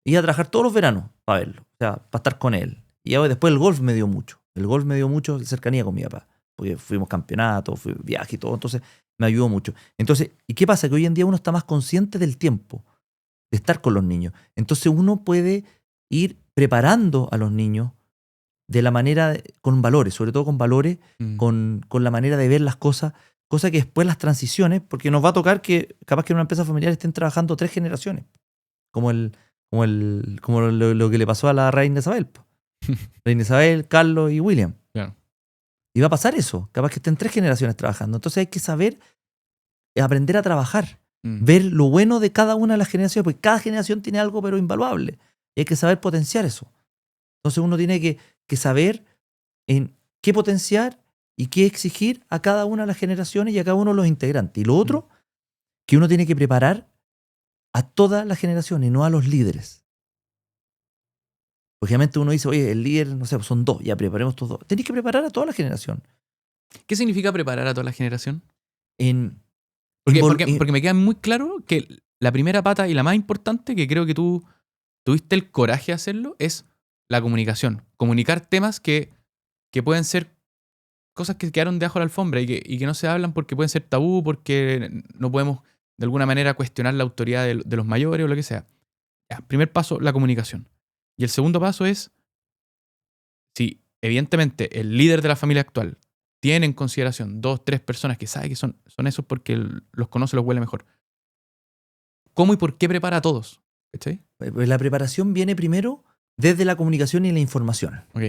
A: Iba a trabajar todos los veranos para verlo, o sea, para estar con él. Y después el golf me dio mucho. El golf me dio mucho cercanía con mi papá, porque fuimos campeonatos, viaje y todo, entonces me ayudó mucho. Entonces, ¿y qué pasa? Que hoy en día uno está más consciente del tiempo, de estar con los niños. Entonces uno puede ir preparando a los niños de la manera, con valores, sobre todo con valores, con la manera de ver las cosas, cosa que después las transiciones, porque nos va a tocar que capaz que en una empresa familiar estén trabajando 3 generaciones, como lo que le pasó a la reina Isabel. Reina Isabel, Carlos y William.
B: Claro.
A: Y va a pasar eso, capaz que estén 3 generaciones trabajando. Entonces hay que saber aprender a trabajar, ver lo bueno de cada una de las generaciones, porque cada generación tiene algo pero invaluable. Y hay que saber potenciar eso. Entonces uno tiene que saber en qué potenciar y qué exigir a cada una de las generaciones y a cada uno de los integrantes. Y lo otro, que uno tiene que preparar a todas las generaciones y no a los líderes. Obviamente uno dice, oye, el líder, no sé, son 2, ya preparemos estos 2. Tenés que preparar a toda la generación.
B: ¿Qué significa preparar a toda la generación?
A: Porque
B: me queda muy claro que la primera pata y la más importante, que creo que tú tuviste el coraje de hacerlo, es la comunicación. Comunicar temas que pueden ser cosas que quedaron debajo de la alfombra y que no se hablan porque pueden ser tabú, porque no podemos de alguna manera cuestionar la autoridad de los mayores o lo que sea. Ya, primer paso, la comunicación. Y el segundo paso es, si evidentemente el líder de la familia actual tiene en consideración 2, 3 personas que sabe que son esos porque los conoce, los huele mejor, ¿cómo y por qué prepara a todos? ¿Cachai?
A: La preparación viene primero desde la comunicación y la información.
B: Ok.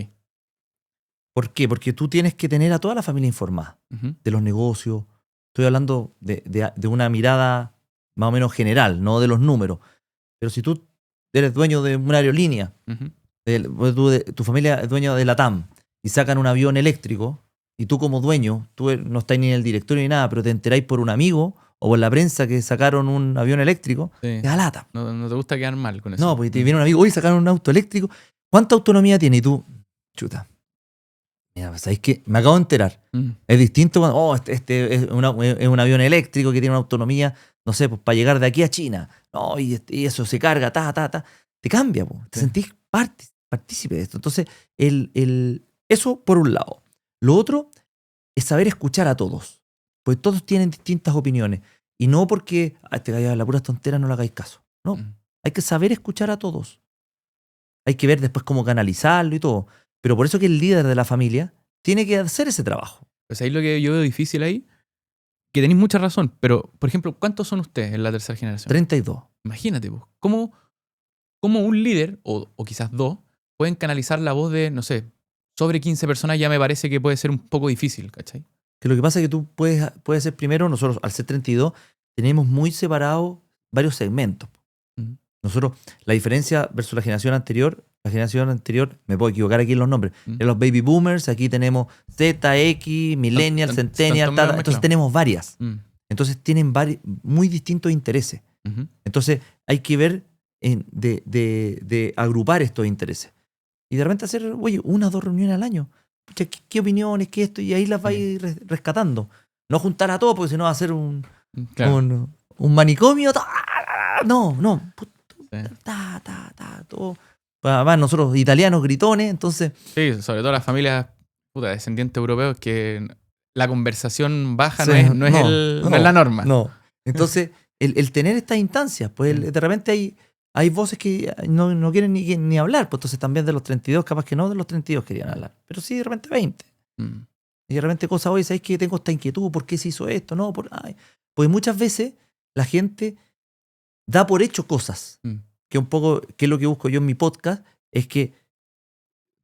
A: ¿Por qué? Porque tú tienes que tener a toda la familia informada de los negocios. Estoy hablando de una mirada más o menos general, no de los números. Pero si tú eres dueño de una aerolínea, tu familia es dueño de la TAM y sacan un avión eléctrico y tú como dueño, tú no estás ni en el directorio ni nada, pero te enteráis por un amigo o por la prensa que sacaron un avión eléctrico, te da lata.
B: No te gusta quedar mal con eso.
A: No, porque te viene un amigo, hoy sacaron un auto eléctrico. ¿Cuánta autonomía tiene? Y tú, chuta. Mira, ¿sabéis qué? Me acabo de enterar. Es distinto cuando, este es un avión eléctrico que tiene una autonomía, no sé, pues para llegar de aquí a China. No, y eso se carga, Te cambia, pues. Te sentís partícipe de esto. Entonces, eso por un lado. Lo otro es saber escuchar a todos. Pues todos tienen distintas opiniones. Y no porque la pura tontera no le hagáis caso. No. Hay que saber escuchar a todos. Hay que ver después cómo canalizarlo y todo. Pero por eso que el líder de la familia tiene que hacer ese trabajo.
B: Pues ahí lo que yo veo difícil ahí, que tenéis mucha razón, pero, por ejemplo, ¿cuántos son ustedes en la tercera generación?
A: 32.
B: Imagínate, pues, ¿cómo un líder, o quizás 2, pueden canalizar la voz de, no sé, sobre 15 personas? Ya me parece que puede ser un poco difícil, ¿cachai?
A: Que lo que pasa es que tú puedes ser primero, nosotros al ser 32, tenemos muy separados varios segmentos. Nosotros, la diferencia versus la generación anterior, me puedo equivocar aquí en los nombres, en los baby boomers, aquí tenemos Z, X, millennial, centennial, entonces tenemos varias. Entonces tienen muy distintos intereses. Entonces hay que ver de agrupar estos intereses. Y de repente hacer, oye, 1 o 2 reuniones al año. Pucha, ¿qué opiniones, qué esto? Y ahí las vais rescatando. No juntar a todos porque si no va a ser un manicomio. No. Todo. Además, nosotros italianos gritones, entonces...
B: Sí, sobre todo las familias descendientes europeos, que la conversación baja
A: Sí,
B: no es la norma.
A: No. Entonces, el tener estas instancias, pues de repente hay voces que no quieren ni hablar, pues entonces también de los 32, capaz que no de los 32 querían hablar, pero sí de repente 20. Y de repente cosas, oye, ¿sabes que tengo esta inquietud? ¿Por qué se hizo esto? No, pues muchas veces la gente da por hecho cosas, que un poco, que es lo que busco yo en mi podcast, es que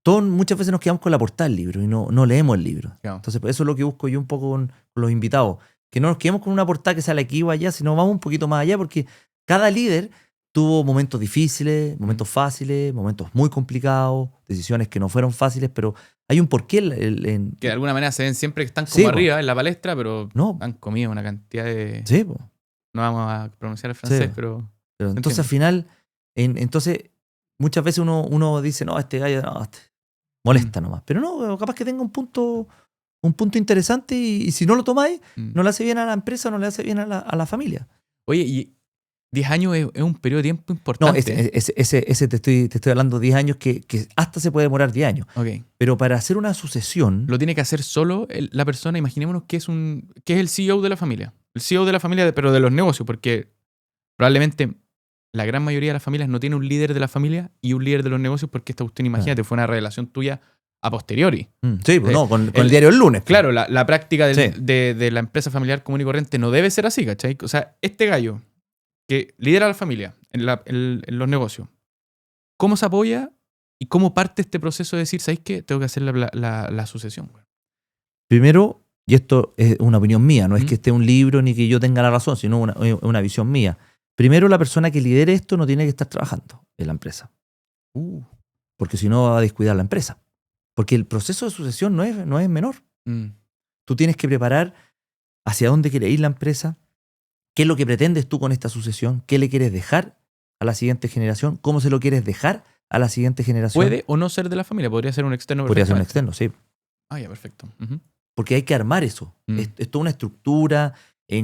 A: muchas veces nos quedamos con la portada del libro y no leemos el libro.
B: Claro.
A: Entonces, eso es lo que busco yo un poco con los invitados, que no nos quedemos con una portada que sale aquí o allá, sino vamos un poquito más allá, porque cada líder tuvo momentos difíciles, momentos fáciles, momentos muy complicados, decisiones que no fueron fáciles, pero hay un porqué.
B: Que de alguna manera se ven siempre que están como
A: Sí,
B: arriba en la palestra, pero
A: No.
B: han comido una cantidad de...
A: Sí, po.
B: No vamos a pronunciar el francés,
A: Sí.
B: pero
A: entonces al final, entonces muchas veces uno dice, no, este gallo molesta nomás. Pero no, capaz que tenga un punto interesante y si no lo tomáis, no le hace bien a la empresa, no le hace bien a la familia.
B: Oye, y 10 años es un periodo de tiempo
A: No,
B: importante.
A: ese te estoy hablando de 10 años que hasta se puede demorar 10 años.
B: Okay.
A: Pero para hacer una sucesión...
B: Lo tiene que hacer solo la persona. Imaginémonos que es el CEO de la familia. El CEO de la familia, pero de los negocios, porque probablemente la gran mayoría de las familias no tiene un líder de la familia y un líder de los negocios, porque esta cuestión, imagínate, fue una revelación tuya a posteriori.
A: Sí, pues no, con el diario el lunes.
B: Claro, la práctica de la empresa familiar común y corriente no debe ser así, ¿cachai? O sea, este gallo que lidera a la familia en los negocios, ¿cómo se apoya y cómo parte este proceso de decir, ¿sabéis qué? Tengo que hacer la sucesión.
A: Primero, y esto es una opinión mía, no es que esté un libro ni que yo tenga la razón, sino una visión mía. Primero, la persona que lidere esto no tiene que estar trabajando en la empresa. Porque si no va a descuidar la empresa. Porque el proceso de sucesión no es menor. Tú tienes que preparar hacia dónde quiere ir la empresa, qué es lo que pretendes tú con esta sucesión, qué le quieres dejar a la siguiente generación, cómo se lo quieres dejar a la siguiente generación.
B: ¿Puede o no ser de la familia? ¿Podría ser un externo?
A: Podría ser un externo, sí.
B: Ah, ya, perfecto.
A: Porque hay que armar eso. Es toda una estructura,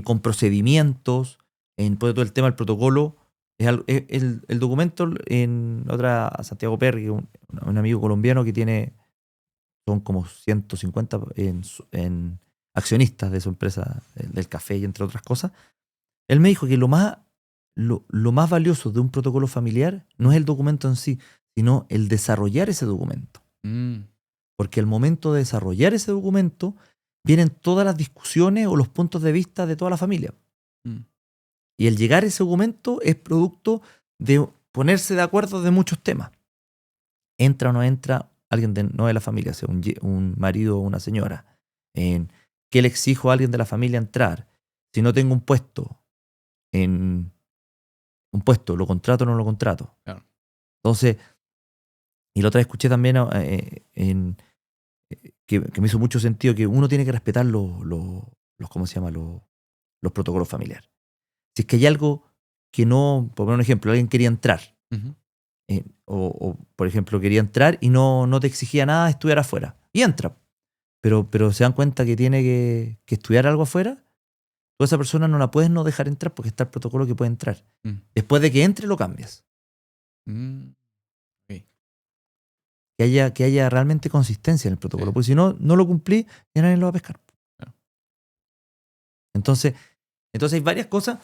A: con procedimientos, en todo el tema del protocolo. El documento en otra, Santiago Perry, un amigo colombiano que son como 150 en accionistas de su empresa del café y entre otras cosas. Él me dijo que lo más valioso de un protocolo familiar no es el documento en sí, sino el desarrollar ese documento. Porque al momento de desarrollar ese documento vienen todas las discusiones o los puntos de vista de toda la familia. Y el llegar a ese documento es producto de ponerse de acuerdo de muchos temas. Entra o no entra alguien no de la familia, sea un marido o una señora. ¿Qué le exijo a alguien de la familia entrar? Si no tengo un puesto, ¿lo contrato o no lo contrato?
B: Claro.
A: Entonces, y la otra vez escuché también que me hizo mucho sentido que uno tiene que respetar ¿cómo se llama? Los protocolos familiares. Si es que hay algo que no, por poner un ejemplo, alguien quería entrar, o por ejemplo quería entrar y no te exigía nada, estudiar afuera, y entra, pero se dan cuenta que tiene que estudiar algo afuera, toda esa persona no la puedes no dejar entrar porque está el protocolo que puede entrar. Después de que entre lo cambias.
B: Okay.
A: Que haya realmente consistencia en el protocolo, porque si no lo cumplí, ya nadie lo va a pescar.
B: Claro.
A: Entonces hay varias cosas,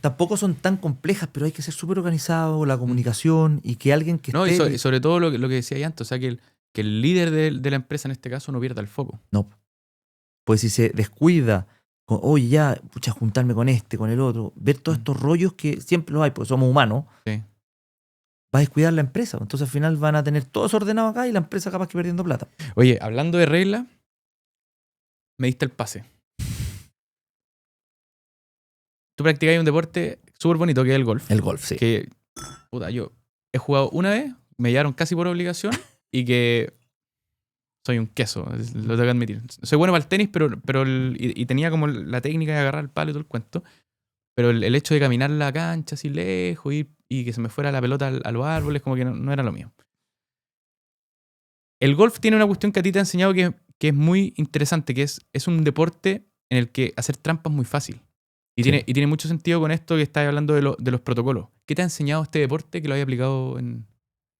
A: tampoco son tan complejas, pero hay que ser súper organizado, la comunicación y que alguien que esté...
B: Y sobre todo lo que decía antes, o sea, que el líder de la empresa en este caso no pierda el foco.
A: No. Pues si se descuida, oye, ya, pucha, juntarme con con el otro, ver todos estos rollos que siempre los hay, porque somos humanos, va a descuidar la empresa. Entonces al final van a tener todo desordenado acá y la empresa capaz que perdiendo plata.
B: Oye, hablando de reglas, me diste el pase. Tú practicas un deporte súper bonito que es el golf.
A: El golf, sí.
B: Que, yo he jugado una vez, me llevaron casi por obligación y que soy un queso, lo tengo que admitir. Soy bueno para el tenis, pero y tenía como la técnica de agarrar el palo y todo el cuento. Pero el hecho de caminar la cancha así lejos y que se me fuera la pelota a los árboles, como que no era lo mío. El golf tiene una cuestión que a ti te ha enseñado que es muy interesante, que es un deporte en el que hacer trampa es muy fácil. Y tiene mucho sentido con esto que estás hablando de los protocolos. ¿Qué te ha enseñado este deporte que lo hayas aplicado en...?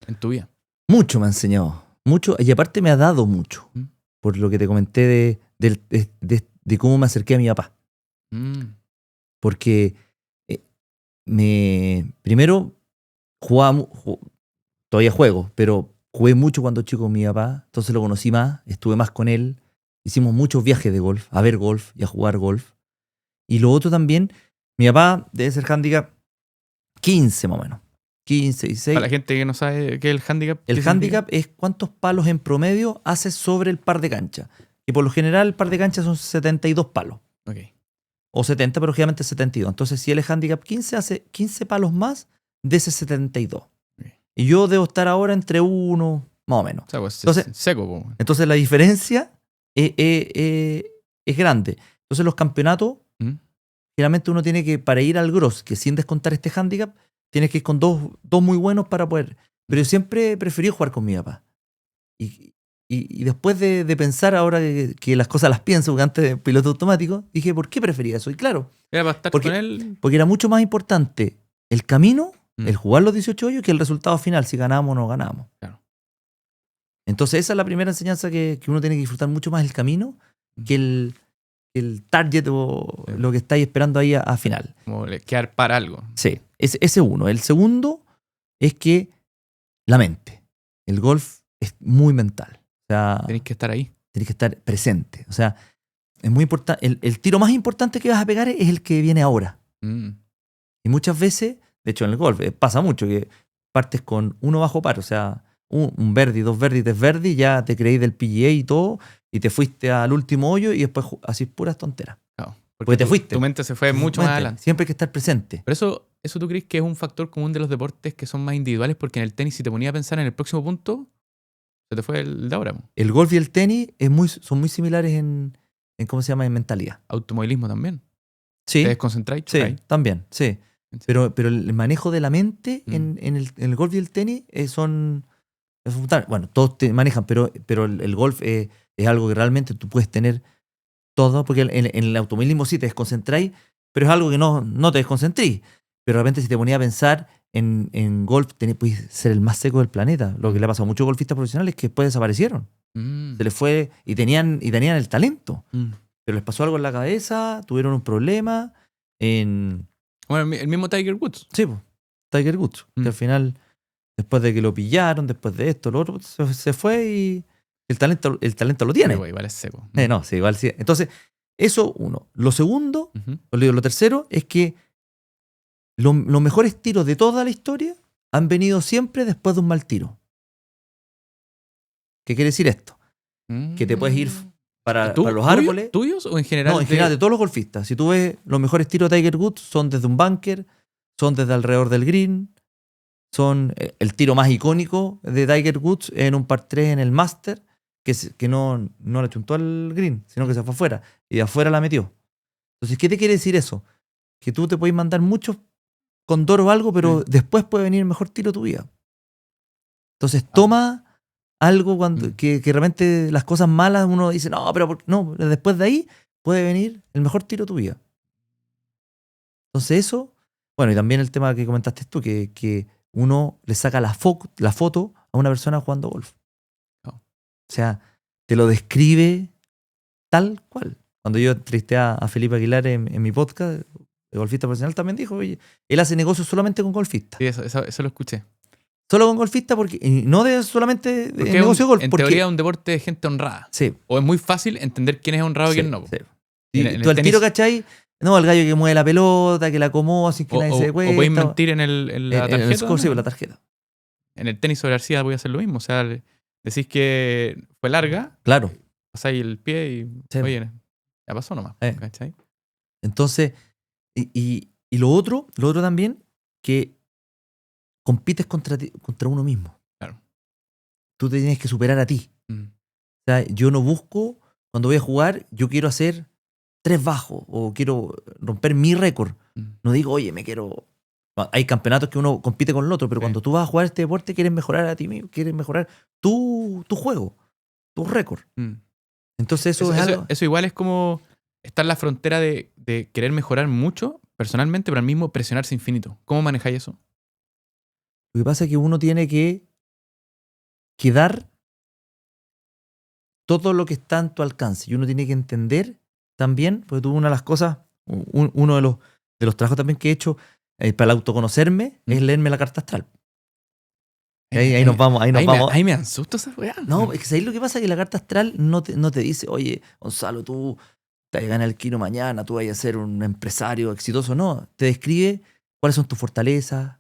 B: en tu vida.
A: Mucho me ha enseñado. Mucho. Y aparte me ha dado mucho. Por lo que te comenté de cómo me acerqué a mi papá. Porque primero jugaba, todavía juego, pero jugué mucho cuando chico con mi papá, entonces lo conocí más, estuve más con él, hicimos muchos viajes de golf, a ver golf y a jugar golf. Y lo otro también, mi papá debe ser handicap 15 más o menos, 15, 16.
B: Para la gente que no sabe qué es el handicap.
A: El handicap es cuántos palos en promedio haces sobre el par de cancha. Y por lo general el par de cancha son 72 palos.
B: Okay.
A: O 70, pero generalmente 72. Entonces, si él es handicap 15, hace 15 palos más de ese 72. Okay. Y yo debo estar ahora entre uno, más o menos.
B: O sea, pues
A: entonces,
B: seco.
A: Entonces, la diferencia es grande. Entonces, los campeonatos, generalmente uno tiene que, para ir al gross, que sin descontar este handicap, tienes que ir con dos muy buenos para poder. Pero yo siempre preferí jugar con mi papá. Y después de pensar ahora que las cosas las pienso, porque antes de piloto automático, dije, ¿por qué prefería eso? Y claro,
B: era para estar con él.
A: Porque era mucho más importante el camino, el jugar los 18 hoyos, que el resultado final, si ganamos o no ganamos.
B: Claro.
A: Entonces esa es la primera enseñanza que uno tiene que disfrutar mucho más el camino que el target o lo que estáis esperando ahí a final.
B: Como quedar para algo.
A: Sí, ese uno. El segundo es que la mente. El golf es muy mental. O sea,
B: tenéis que estar ahí.
A: Tenéis que estar presente. O sea, es muy importante. El tiro más importante que vas a pegar es el que viene ahora. Y muchas veces, de hecho en el golf, pasa mucho que partes con uno bajo par. O sea, un birdie, dos birdies, tres birdies, ya te creí del PGA y todo, y te fuiste al último hoyo y después así puras tonteras.
B: Claro,
A: porque te fuiste.
B: Tu mente se fue mucho más adelante.
A: Siempre hay que estar presente.
B: Pero eso tú crees que es un factor común de los deportes que son más individuales, porque en el tenis, si te ponías a pensar en el próximo punto, se te fue el de ahora.
A: El golf y el tenis son muy similares en ¿cómo se llama? En mentalidad.
B: Automovilismo también.
A: Sí.
B: Te desconcentráis.
A: Sí, también, sí. Pero el manejo de la mente en el golf y el tenis son... Bueno, todos te manejan, pero el golf es algo que realmente tú puedes tener todo, porque en el automovilismo sí te desconcentráis, pero es algo que no te desconcentrís. Pero de repente si te ponías a pensar en golf, puedes ser el más seco del planeta. Lo que le ha pasado a muchos golfistas profesionales es que después desaparecieron. Se les fue y tenían el talento. Pero les pasó algo en la cabeza, tuvieron un problema.
B: Bueno, el mismo Tiger Woods.
A: Sí, pues, Tiger Woods. Que al final, después de que lo pillaron, después de esto, lo otro, se fue y el talento lo tiene.
B: Pero igual es seco.
A: No, sí, igual sí. Entonces, eso uno. Lo segundo, lo tercero, es que los mejores tiros de toda la historia han venido siempre después de un mal tiro. ¿Qué quiere decir esto? Que te puedes ir para los árboles.
B: ¿Tuyos o en general?
A: No, en general de todos los golfistas. Si tú ves, los mejores tiros de Tiger Woods son desde un bunker, son desde alrededor del green, son el tiro más icónico de Tiger Woods en un par 3 en el Master, que no le chuntó al green, sino que se fue afuera. Y de afuera la metió. Entonces, ¿qué te quiere decir eso? Que tú te puedes mandar muchos condor o algo, pero después puede venir el mejor tiro de tu vida. Entonces, toma algo que realmente las cosas malas uno dice, no, pero no, después de ahí puede venir el mejor tiro de tu vida. Entonces eso, bueno, y también el tema que comentaste tú, que uno le saca la foto a una persona jugando golf. O sea, te lo describe tal cual. Cuando yo entrevisté a Felipe Aguilar en mi podcast, el golfista profesional, también dijo, oye, él hace negocios solamente con golfistas.
B: Sí, eso lo escuché.
A: Solo con golfistas, porque no solamente de negocio de golf.
B: En teoría es un deporte de gente honrada.
A: Sí.
B: O es muy fácil entender quién es honrado y quién no.
A: Sí. Y tú al tiro, ¿cachai? No, el gallo que mueve la pelota, que la acomoda, así que nadie se dé cuenta.
B: O podéis mentir en la tarjeta.
A: En el score, sí, la tarjeta.
B: En el tenis sobre arcilla voy a hacer lo mismo. O sea, decís que fue larga.
A: Claro.
B: Pasáis el pie y, oye, ya pasó nomás. ¿Cachai?
A: Entonces, y lo otro también, que compites contra uno mismo.
B: Claro.
A: Tú te tienes que superar a ti. O sea, yo no busco, cuando voy a jugar, yo quiero hacer 3 bajos o quiero romper mi récord. No digo, oye, me quiero... Hay campeonatos que uno compite con el otro, pero cuando tú vas a jugar este deporte, quieres mejorar a ti mismo, quieres mejorar tu juego, tu récord. Entonces eso es algo...
B: Eso igual es como estar en la frontera de querer mejorar mucho personalmente, pero al mismo presionarse infinito. ¿Cómo manejáis eso?
A: Lo que pasa es que uno tiene que que dar todo lo que está en tu alcance. Y uno tiene que entender también, porque tú una de las cosas, uno de los trabajos también que he hecho para el autoconocerme es leerme la carta astral. Ahí nos vamos.
B: Ahí me asusta esa weá.
A: No, es que ahí lo que pasa es que la carta astral no te dice, oye, Gonzalo, tú te vas a ganar el kino mañana, tú vas a ser un empresario exitoso. No, te describe cuáles son tus fortalezas,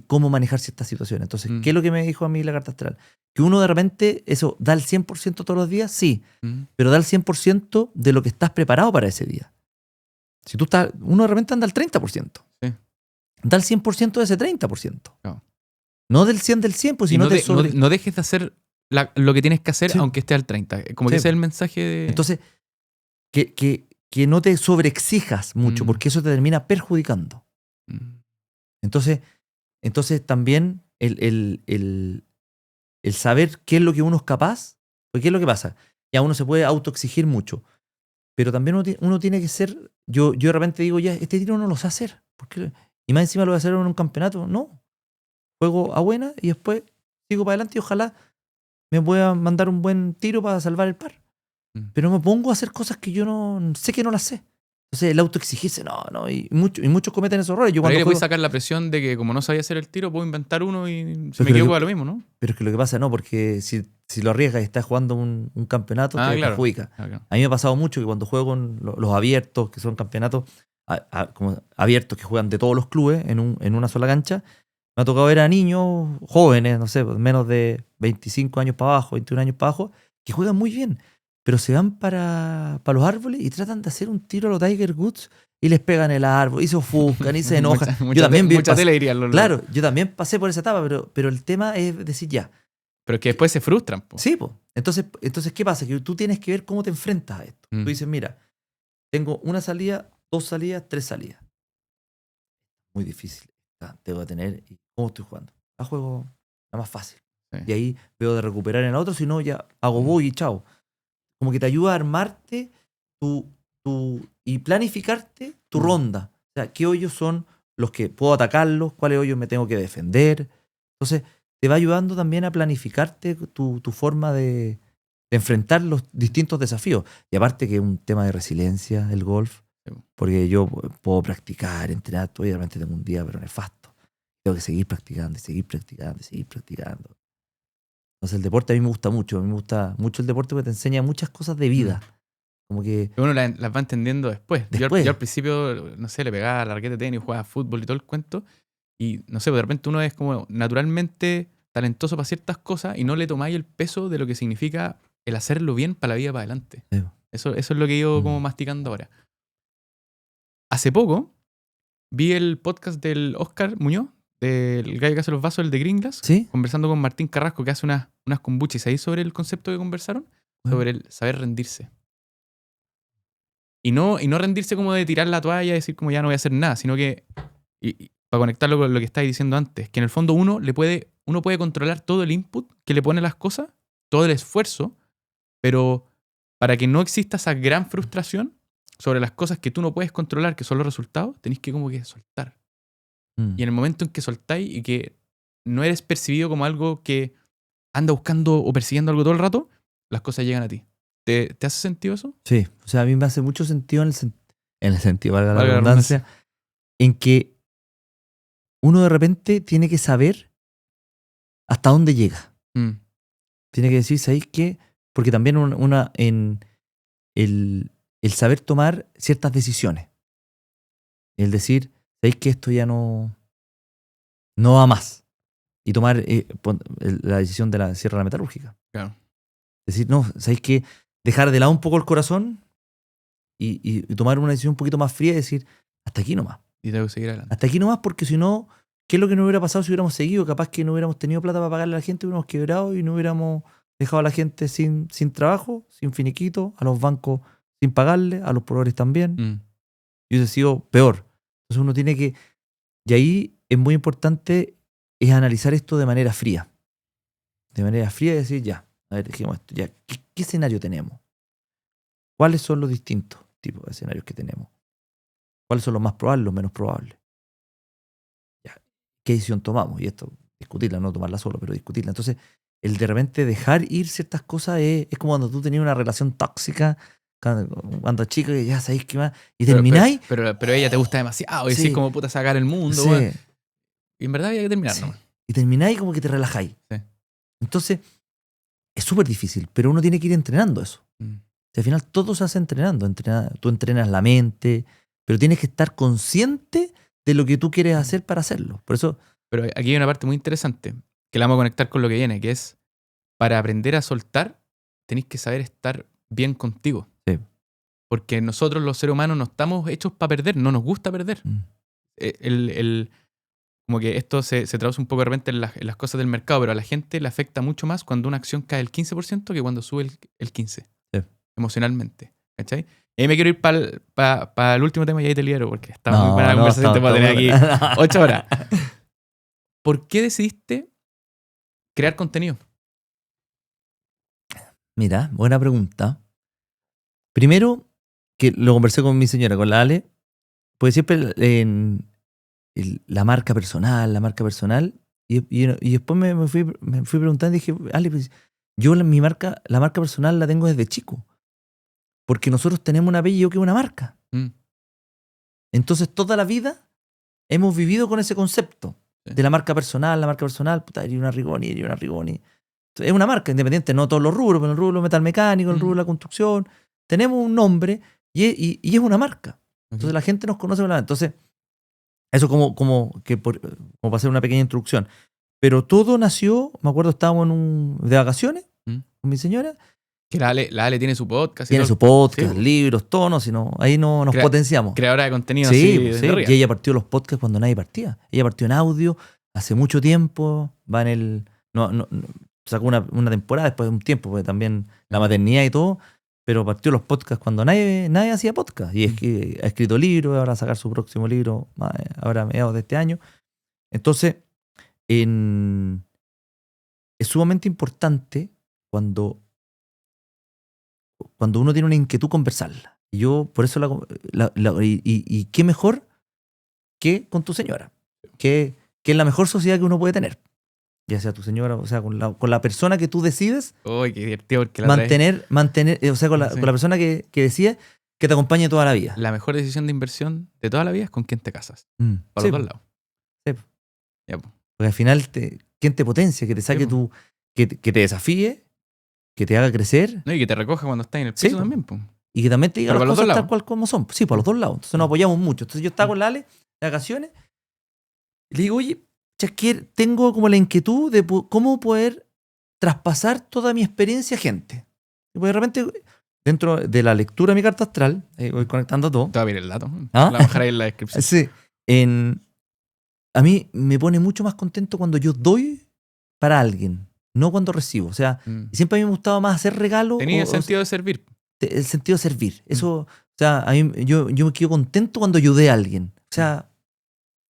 A: cómo manejar ciertas situaciones. Entonces, ¿qué es lo que me dijo a mí la carta astral? Que uno de repente, eso, da el 100% todos los días, sí, pero da el 100% de lo que estás preparado para ese día. Si tú estás, uno de repente anda al 30%.
B: Sí.
A: Da el 100% de ese 30%.
B: No.
A: No del 100 del 100, pues si
B: no dejes de hacer lo que tienes que hacer,
A: sí,
B: aunque esté al 30. Como que ese es el mensaje de...
A: Entonces, que no te sobreexijas mucho, porque eso te termina perjudicando. Entonces también el saber qué es lo que uno es capaz, porque ¿qué es lo que pasa? Ya uno se puede autoexigir mucho, pero también uno tiene que ser... Yo de repente digo, ya, este tiro no lo sé hacer. Y más encima lo voy a hacer en un campeonato. No. Juego a buena y después sigo para adelante y ojalá me pueda mandar un buen tiro para salvar el par. Pero me pongo a hacer cosas que yo no sé que no las sé. Entonces el autoexigirse, no. Y muchos cometen esos errores.
B: Pero ahí le voy a sacar la presión de que como no sabía hacer el tiro, puedo inventar uno y se me equivoca lo mismo, ¿no?
A: Pero es que lo que pasa, no, porque si lo arriesgas y estás jugando un campeonato, te perjudica.
B: Claro.
A: A mí me ha pasado mucho que cuando juego con los abiertos, que son campeonatos como abiertos que juegan de todos los clubes en una sola cancha, me ha tocado ver a niños jóvenes, no sé, menos de 25 años para abajo, 21 años para abajo, que juegan muy bien, pero se van para los árboles y tratan de hacer un tiro a los Tiger Woods y les pegan el árbol y se ofuscan y se enojan. Claro, yo también pasé por esa etapa, pero el tema es decir ya.
B: Pero que después se frustran. Po.
A: Sí, pues. Entonces, ¿qué pasa? Que tú tienes que ver cómo te enfrentas a esto. Tú dices, mira, tengo una salida, 2 salidas, 3 salidas. Muy difícil. Tengo que tener... ¿Cómo estoy jugando? La juego la más fácil. Sí. Y ahí veo de recuperar en la otra, si no ya hago voy y chao. Como que te ayuda a armarte y planificarte tu ronda. O sea, qué hoyos son los que puedo atacarlos, cuáles hoyos me tengo que defender. Entonces, te va ayudando también a planificarte tu forma de enfrentar los distintos desafíos. Y aparte que es un tema de resiliencia el golf, porque yo puedo practicar, entrenar, todo y realmente tengo un día pero nefasto. Tengo que seguir practicando, seguir practicando. Entonces el deporte a mí me gusta mucho. A mí me gusta mucho el deporte porque te enseña muchas cosas de vida. Como que
B: uno las va entendiendo después. Yo al principio, no sé, le pegaba a la raqueta de tenis, jugaba fútbol y todo el cuento. Y no sé, de repente uno es como naturalmente talentoso para ciertas cosas y no le tomáis el peso de lo que significa el hacerlo bien para la vida para adelante. Sí. Eso es lo que yo como masticando ahora. Hace poco vi el podcast del Oscar Muñoz, del gallo que hace los vasos, el de Gringlas,
A: ¿sí?
B: Conversando con Martín Carrasco, que hace unas kombuchis ahí sobre el concepto que conversaron, sobre el saber rendirse. Y no rendirse como de tirar la toalla y decir como ya no voy a hacer nada, sino que, y para conectarlo con lo que estáis diciendo antes, que en el fondo uno puede controlar todo el input que le pone a las cosas, todo el esfuerzo, pero para que no exista esa gran frustración sobre las cosas que tú no puedes controlar, que son los resultados, tenés que como que soltar. Y en el momento en que soltáis y que no eres percibido como algo que anda buscando o persiguiendo algo todo el rato, las cosas llegan a ti. ¿Te hace sentido eso?
A: Sí, o sea, a mí me hace mucho sentido en el sentido, valga la redundancia, en que uno de repente tiene que saber hasta dónde llega. Tiene que decir, ¿sabéis qué? Porque también en el saber tomar ciertas decisiones. El decir, ¿sabéis que esto ya no va más? Y tomar la decisión de la sierra metalúrgica.
B: Claro.
A: Decir, no, ¿sabéis qué? Dejar de lado un poco el corazón y tomar una decisión un poquito más fría y decir, hasta aquí nomás.
B: Y tengo que seguir adelante.
A: Hasta aquí nomás, porque si no, ¿qué es lo que nos hubiera pasado si hubiéramos seguido? Capaz que no hubiéramos tenido plata para pagarle a la gente, hubiéramos quebrado y no hubiéramos dejado a la gente sin trabajo, sin finiquito, a los bancos sin pagarle, a los proveedores también. Y hubiese sido peor. Entonces uno tiene que... Y ahí es muy importante es analizar esto de manera fría. De manera fría y decir, ya, a ver, dejemos esto. Ya, ¿qué escenario tenemos? ¿Cuáles son los distintos tipos de escenarios que tenemos? ¿Cuáles son los más probables, los menos probables? Ya, ¿qué decisión tomamos? Y esto, discutirla, no tomarla solo, pero discutirla. Entonces, el de repente dejar ir ciertas cosas es como cuando tú tenías una relación tóxica, cuando chico, que ya sabéis que más, y termináis.
B: Pero ella te gusta demasiado, y decís como puta sacar el mundo,
A: sí.
B: Bueno. Y en verdad había que terminar,
A: sí.
B: ¿no?
A: Y termináis como que te relajáis.
B: Sí.
A: Entonces, es súper difícil, pero uno tiene que ir entrenando eso. Al final todo se hace entrenando. Tú entrenas la mente, pero tienes que estar consciente de lo que tú quieres hacer para hacerlo. Por eso.
B: Pero aquí hay una parte muy interesante que la vamos a conectar con lo que viene, que es para aprender a soltar, tenés que saber estar bien contigo.
A: Sí.
B: Porque nosotros los seres humanos no estamos hechos para perder, no nos gusta perder. Como que esto se traduce un poco de repente en las cosas del mercado, pero a la gente le afecta mucho más cuando una acción cae el 15% que cuando sube el 15%.
A: Sí.
B: Emocionalmente. ¿Cachai? Y ahí me quiero ir para el último tema y ahí te libero porque está muy buena la conversación, te puedo tener aquí 8 horas. ¿Por qué decidiste crear contenido?
A: Mira, buena pregunta. Primero, que lo conversé con mi señora, con la Ale, pues siempre la marca personal, y después me fui preguntando y dije, Ale, pues yo la marca personal la tengo desde chico, porque nosotros tenemos un apellido que es una marca. Entonces toda la vida hemos vivido con ese concepto de la marca personal, puta, eres una Rigoni. Es una marca independiente, no todos los rubros, pero el rubro metal mecánico, el rubro de la construcción, tenemos un nombre y es una marca. Entonces la gente nos conoce por la marca. Entonces, eso como para hacer una pequeña introducción. Pero todo nació, me acuerdo, estábamos de vacaciones con mi señora.
B: Que la Ale tiene su podcast.
A: Tiene su podcast, libros, todo, ¿no? Sino, ahí nos potenciamos.
B: Creadora de contenido.
A: Sí, así, y ella partió los podcasts cuando nadie partía. Ella partió en audio hace mucho tiempo, va en el... sacó una temporada después de un tiempo, porque también la maternidad y todo, pero partió los podcasts cuando nadie hacía podcast. Y es que ha escrito libros, ahora va a sacar su próximo libro, ahora a mediados de este año. Entonces, es sumamente importante cuando uno tiene una inquietud conversarla. Y yo, por eso, y qué mejor que con tu señora, que es la mejor sociedad que uno puede tener. Ya sea tu señora, o sea, con la persona que tú decides.
B: Uy, qué divertido porque
A: mantener, o sea, con la persona que decides que te acompañe toda la vida.
B: La mejor decisión de inversión de toda la vida es con quien te casas. Para los dos lados.
A: Sí. Ya, porque al final, ¿quién te potencia? Que te saque que te desafíe, que te haga crecer.
B: No, y que te recoja cuando estás en el piso también. Po.
A: Y que también te diga las cosas tal cual como son. Sí, para los dos lados. Entonces nos apoyamos mucho. Entonces yo estaba con la Ale de vacaciones y le digo, oye, tengo como la inquietud de cómo poder traspasar toda mi experiencia a gente. Y pues de repente, dentro de la lectura de mi carta astral, voy conectando todo.
B: Te va a ver el dato. La bajaré en la descripción.
A: Sí. A mí me pone mucho más contento cuando yo doy para alguien, no cuando recibo. O sea, siempre a mí me gustaba más hacer regalos.
B: Tenía el sentido de servir.
A: El sentido de servir. Eso, o sea, a mí, yo me quedo contento cuando ayudé a alguien. O sea,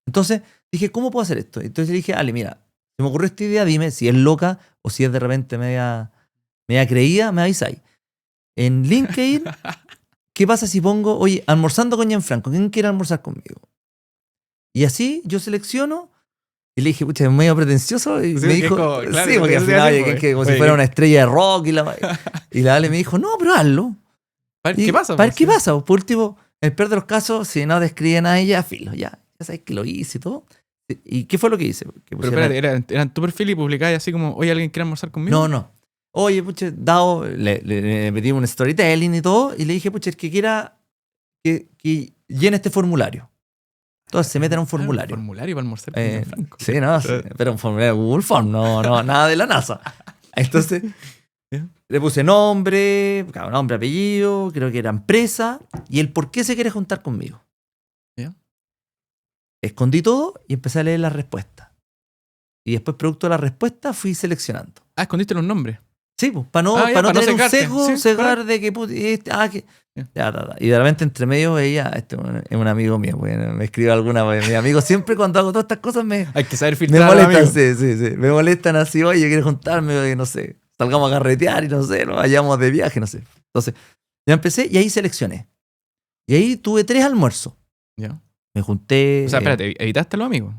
A: entonces dije, ¿cómo puedo hacer esto? Entonces le dije, Ale, mira, se me ocurrió esta idea, dime si es loca o si es de repente media creída, me avisáis. En LinkedIn, ¿qué pasa si pongo, oye, almorzando con Gianfranco, ¿quién quiere almorzar conmigo? Y así yo selecciono y le dije, pucha, es medio pretencioso. Y me dijo, claro, sí, porque al final como si fuera una estrella de rock. Y la Ale me dijo, no, pero hazlo.
B: Para ver qué pasa.
A: Para ver qué pasa. Por último, en el peor de los casos, si no describen a ella, filo, ya sabes que lo hice y todo. ¿Y qué fue lo que hice?
B: Pero espérate, ¿era en tu perfil y publicáis así como, oye, ¿alguien quiere almorzar conmigo?
A: No. Oye, pucha, le pedí un storytelling y todo, y le dije, pucha, el que quiera que llene este formulario. Entonces se meten a un formulario.
B: ¿Un formulario para almorzar con Gianfranco?
A: Sí, no, pero un formulario Google Form, no, nada de la NASA. Entonces le puse nombre, apellido, creo que era empresa, y el por qué se quiere juntar conmigo. Escondí todo y empecé a leer las respuestas. Y después, producto de la respuesta, fui seleccionando.
B: Ah, escondiste los nombres.
A: Sí, pues, para no tener un sesgo, cegar de que... Y de repente, entre medio, ella, este es un amigo mío, me escribe alguna vez. Mis amigos siempre cuando hago todas estas cosas
B: hay que saber filtrar.
A: Me molestan, sí. Me molestan así, oye, quiero juntarme, no sé, salgamos a carretear y no sé, nos vayamos de viaje, no sé. Entonces, ya empecé y ahí seleccioné. Y ahí tuve 3 almuerzos.
B: Ya.
A: Me junté...
B: O sea, espérate, ¿evitaste a los amigos?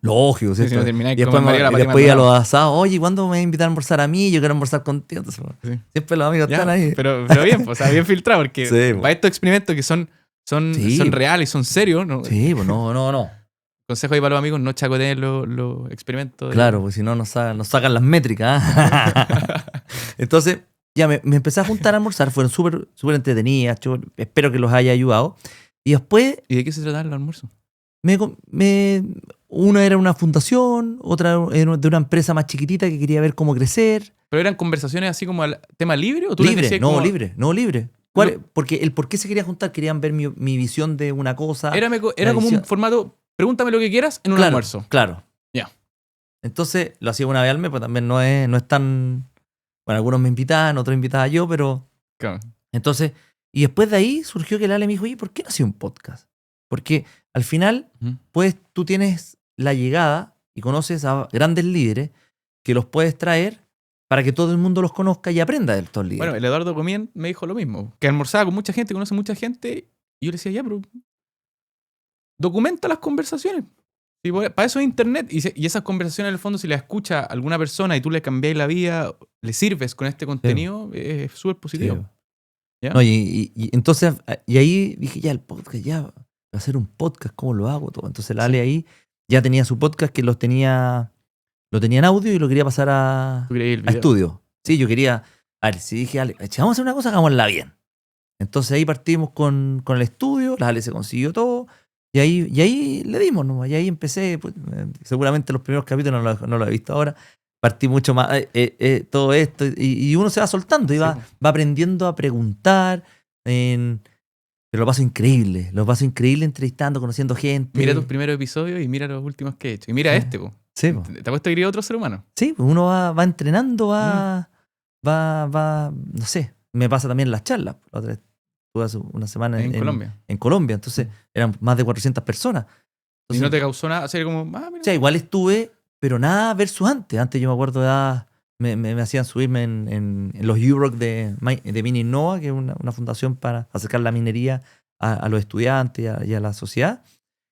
A: Lógico, ¿cierto?
B: Si no termináis
A: y
B: como
A: después,
B: María la
A: y
B: Pati
A: después iba a los
B: Maldonado.
A: asados. Oye, ¿cuándo me invitan a almorzar a mí? Yo quiero almorzar contigo. Entonces,
B: Sí.
A: siempre los amigos
B: Ya,
A: están ahí.
B: pero bien, pues, o sea, bien filtrado, porque
A: Sí, po.
B: para estos experimentos que son
A: Sí.
B: reales, son serios, ¿no?
A: Sí, pues no.
B: Consejo ahí para los amigos, no chacoteen los experimentos.
A: Claro, pues si no nos sacan las métricas. ¿Ah? Entonces, ya me empecé a juntar a almorzar. Fueron súper súper entretenidas. Yo espero que los haya ayudado. Y después,
B: ¿Y de qué se trata el almuerzo?
A: una era una fundación, otra era de una empresa más chiquitita que quería ver cómo crecer.
B: ¿Pero eran conversaciones así como al tema libre? ¿O tú les
A: Libre,
B: decías
A: no,
B: como-
A: libre, no, libre. Porque el por qué se querían juntar, querían ver mi visión de una cosa.
B: Era
A: la
B: como un
A: visión.
B: formato, pregúntame lo que quieras en un
A: Claro,
B: almuerzo.
A: claro.
B: Ya.
A: Entonces lo hacía una vez al mes, pues también no es tan. Bueno, algunos me invitaban, otros invitaba yo, pero.
B: Claro.
A: Entonces, y después de ahí surgió que el Ale me dijo, oye, ¿por qué no hacía un podcast? Porque al final,
B: Ujú.
A: pues tú tienes la llegada y conoces a grandes líderes que los puedes traer para que todo el mundo los conozca y aprenda de estos líderes.
B: Bueno, el Eduardo Comien me dijo lo mismo, que almorzaba con mucha gente, conoce mucha gente, y yo le decía, ya, pero documenta las conversaciones. Y para eso es internet. Y esas conversaciones, en el fondo, si las escucha alguna persona y tú le cambiáis la vida, le sirves con este contenido, es súper positivo.
A: Sí.
B: ¿Ya?
A: No, y entonces, y ahí dije, ya, el podcast, ya, va a hacer un podcast, ¿cómo lo hago? Todo. Entonces la Ale ahí ya tenía su podcast que lo tenía en audio y lo quería pasar a
B: ¿Tú querías el video?
A: estudio. Sí, yo quería, a ver, si dije, Ale, vamos a hacer una cosa, hagámosla bien. Entonces ahí partimos con el estudio, la Ale se consiguió todo, y ahí le dimos nomás, y ahí empecé, pues, seguramente los primeros capítulos no los he visto ahora, partí mucho más, todo esto, y uno se va soltando, y
B: Sí,
A: va aprendiendo a preguntar, pero lo paso increíble entrevistando, conociendo gente.
B: Mira tus primeros episodios y mira los últimos que he hecho. Y mira este, po.
A: Sí, po.
B: Te apuesto que iría otro ser humano.
A: Sí, pues uno va entrenando, va, no sé, me pasa también en las charlas. La otra vez estuve hace una semana
B: En Colombia.
A: en Colombia, entonces eran más de 400 personas.
B: Y
A: Entonces,
B: no te causó nada, así como, mira.
A: o sea, igual estuve, pero nada versus antes. Antes yo me acuerdo me hacían subirme en los U-Rock de Mina Innova, que es una fundación para acercar la minería a los estudiantes y a la sociedad.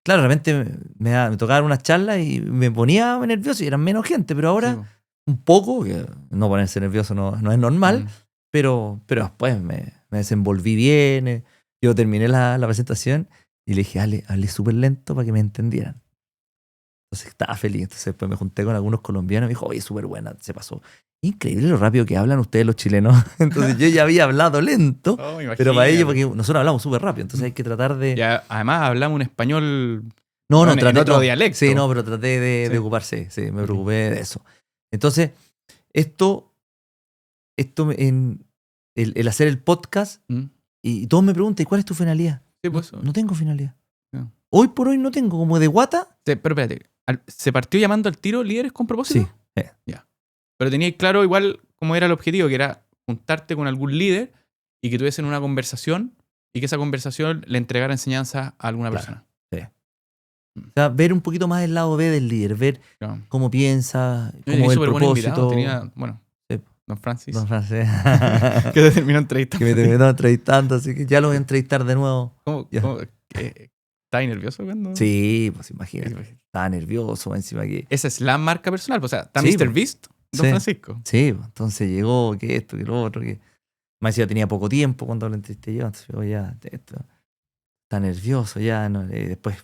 A: Claro, de repente me tocaban unas charlas y me ponía nervioso y eran menos gente, pero ahora
B: Sí, po.
A: un poco, que no ponerse nervioso no es normal,
B: Mm.
A: pero después me desenvolví bien. Yo terminé la presentación y le dije, hable súper lento para que me entendieran. Entonces estaba feliz. Entonces después me junté con algunos colombianos y me dijo, oye, súper buena, se pasó. Increíble lo rápido que hablan ustedes los chilenos. Entonces yo ya había hablado lento,
B: Oh,
A: pero para ellos,
B: imagínate.
A: porque nosotros hablamos súper rápido, entonces hay que tratar de...
B: Ya, además hablamos un español.
A: No,
B: en otro
A: no.
B: dialecto.
A: Sí, no, pero traté de
B: Sí.
A: ocuparse, sí, me preocupé de eso. Entonces, esto el hacer el podcast,
B: Mm.
A: y todos me preguntan, ¿y cuál es tu finalidad?
B: Sí, pues.
A: No tengo finalidad.
B: No.
A: Hoy por hoy no tengo, como de guata.
B: Pero espérate, ¿se partió llamando al tiro líderes con propósito?
A: Sí.
B: Pero teníais claro igual cómo era el objetivo, que era juntarte con algún líder y que tuviesen una conversación y que esa conversación le entregara enseñanza a alguna
A: Claro.
B: persona.
A: O sea, ver un poquito más el lado B del líder, ver
B: Claro.
A: cómo piensa,
B: Yo
A: cómo
B: tenía
A: ve el
B: súper buen invitado.
A: propósito.
B: Tenía, bueno,
A: Sí.
B: Don Francis,
A: Don Francés.
B: que te terminó entrevistando.
A: que me terminó entrevistando, así que ya lo voy a entrevistar de nuevo. Ya.
B: ¿Estás nervioso cuando...?
A: Sí, pues imagínate. Estaba nervioso encima que...
B: Esa es la marca personal. O sea, está
A: Sí,
B: Mr.
A: pues.
B: Beast, Don
A: Sí.
B: Francisco.
A: Sí, pues, entonces llegó, que esto, que lo otro, que... Me decía, tenía poco tiempo cuando lo entrevisté yo, entonces yo ya, esto, está nervioso ya, ¿no? Después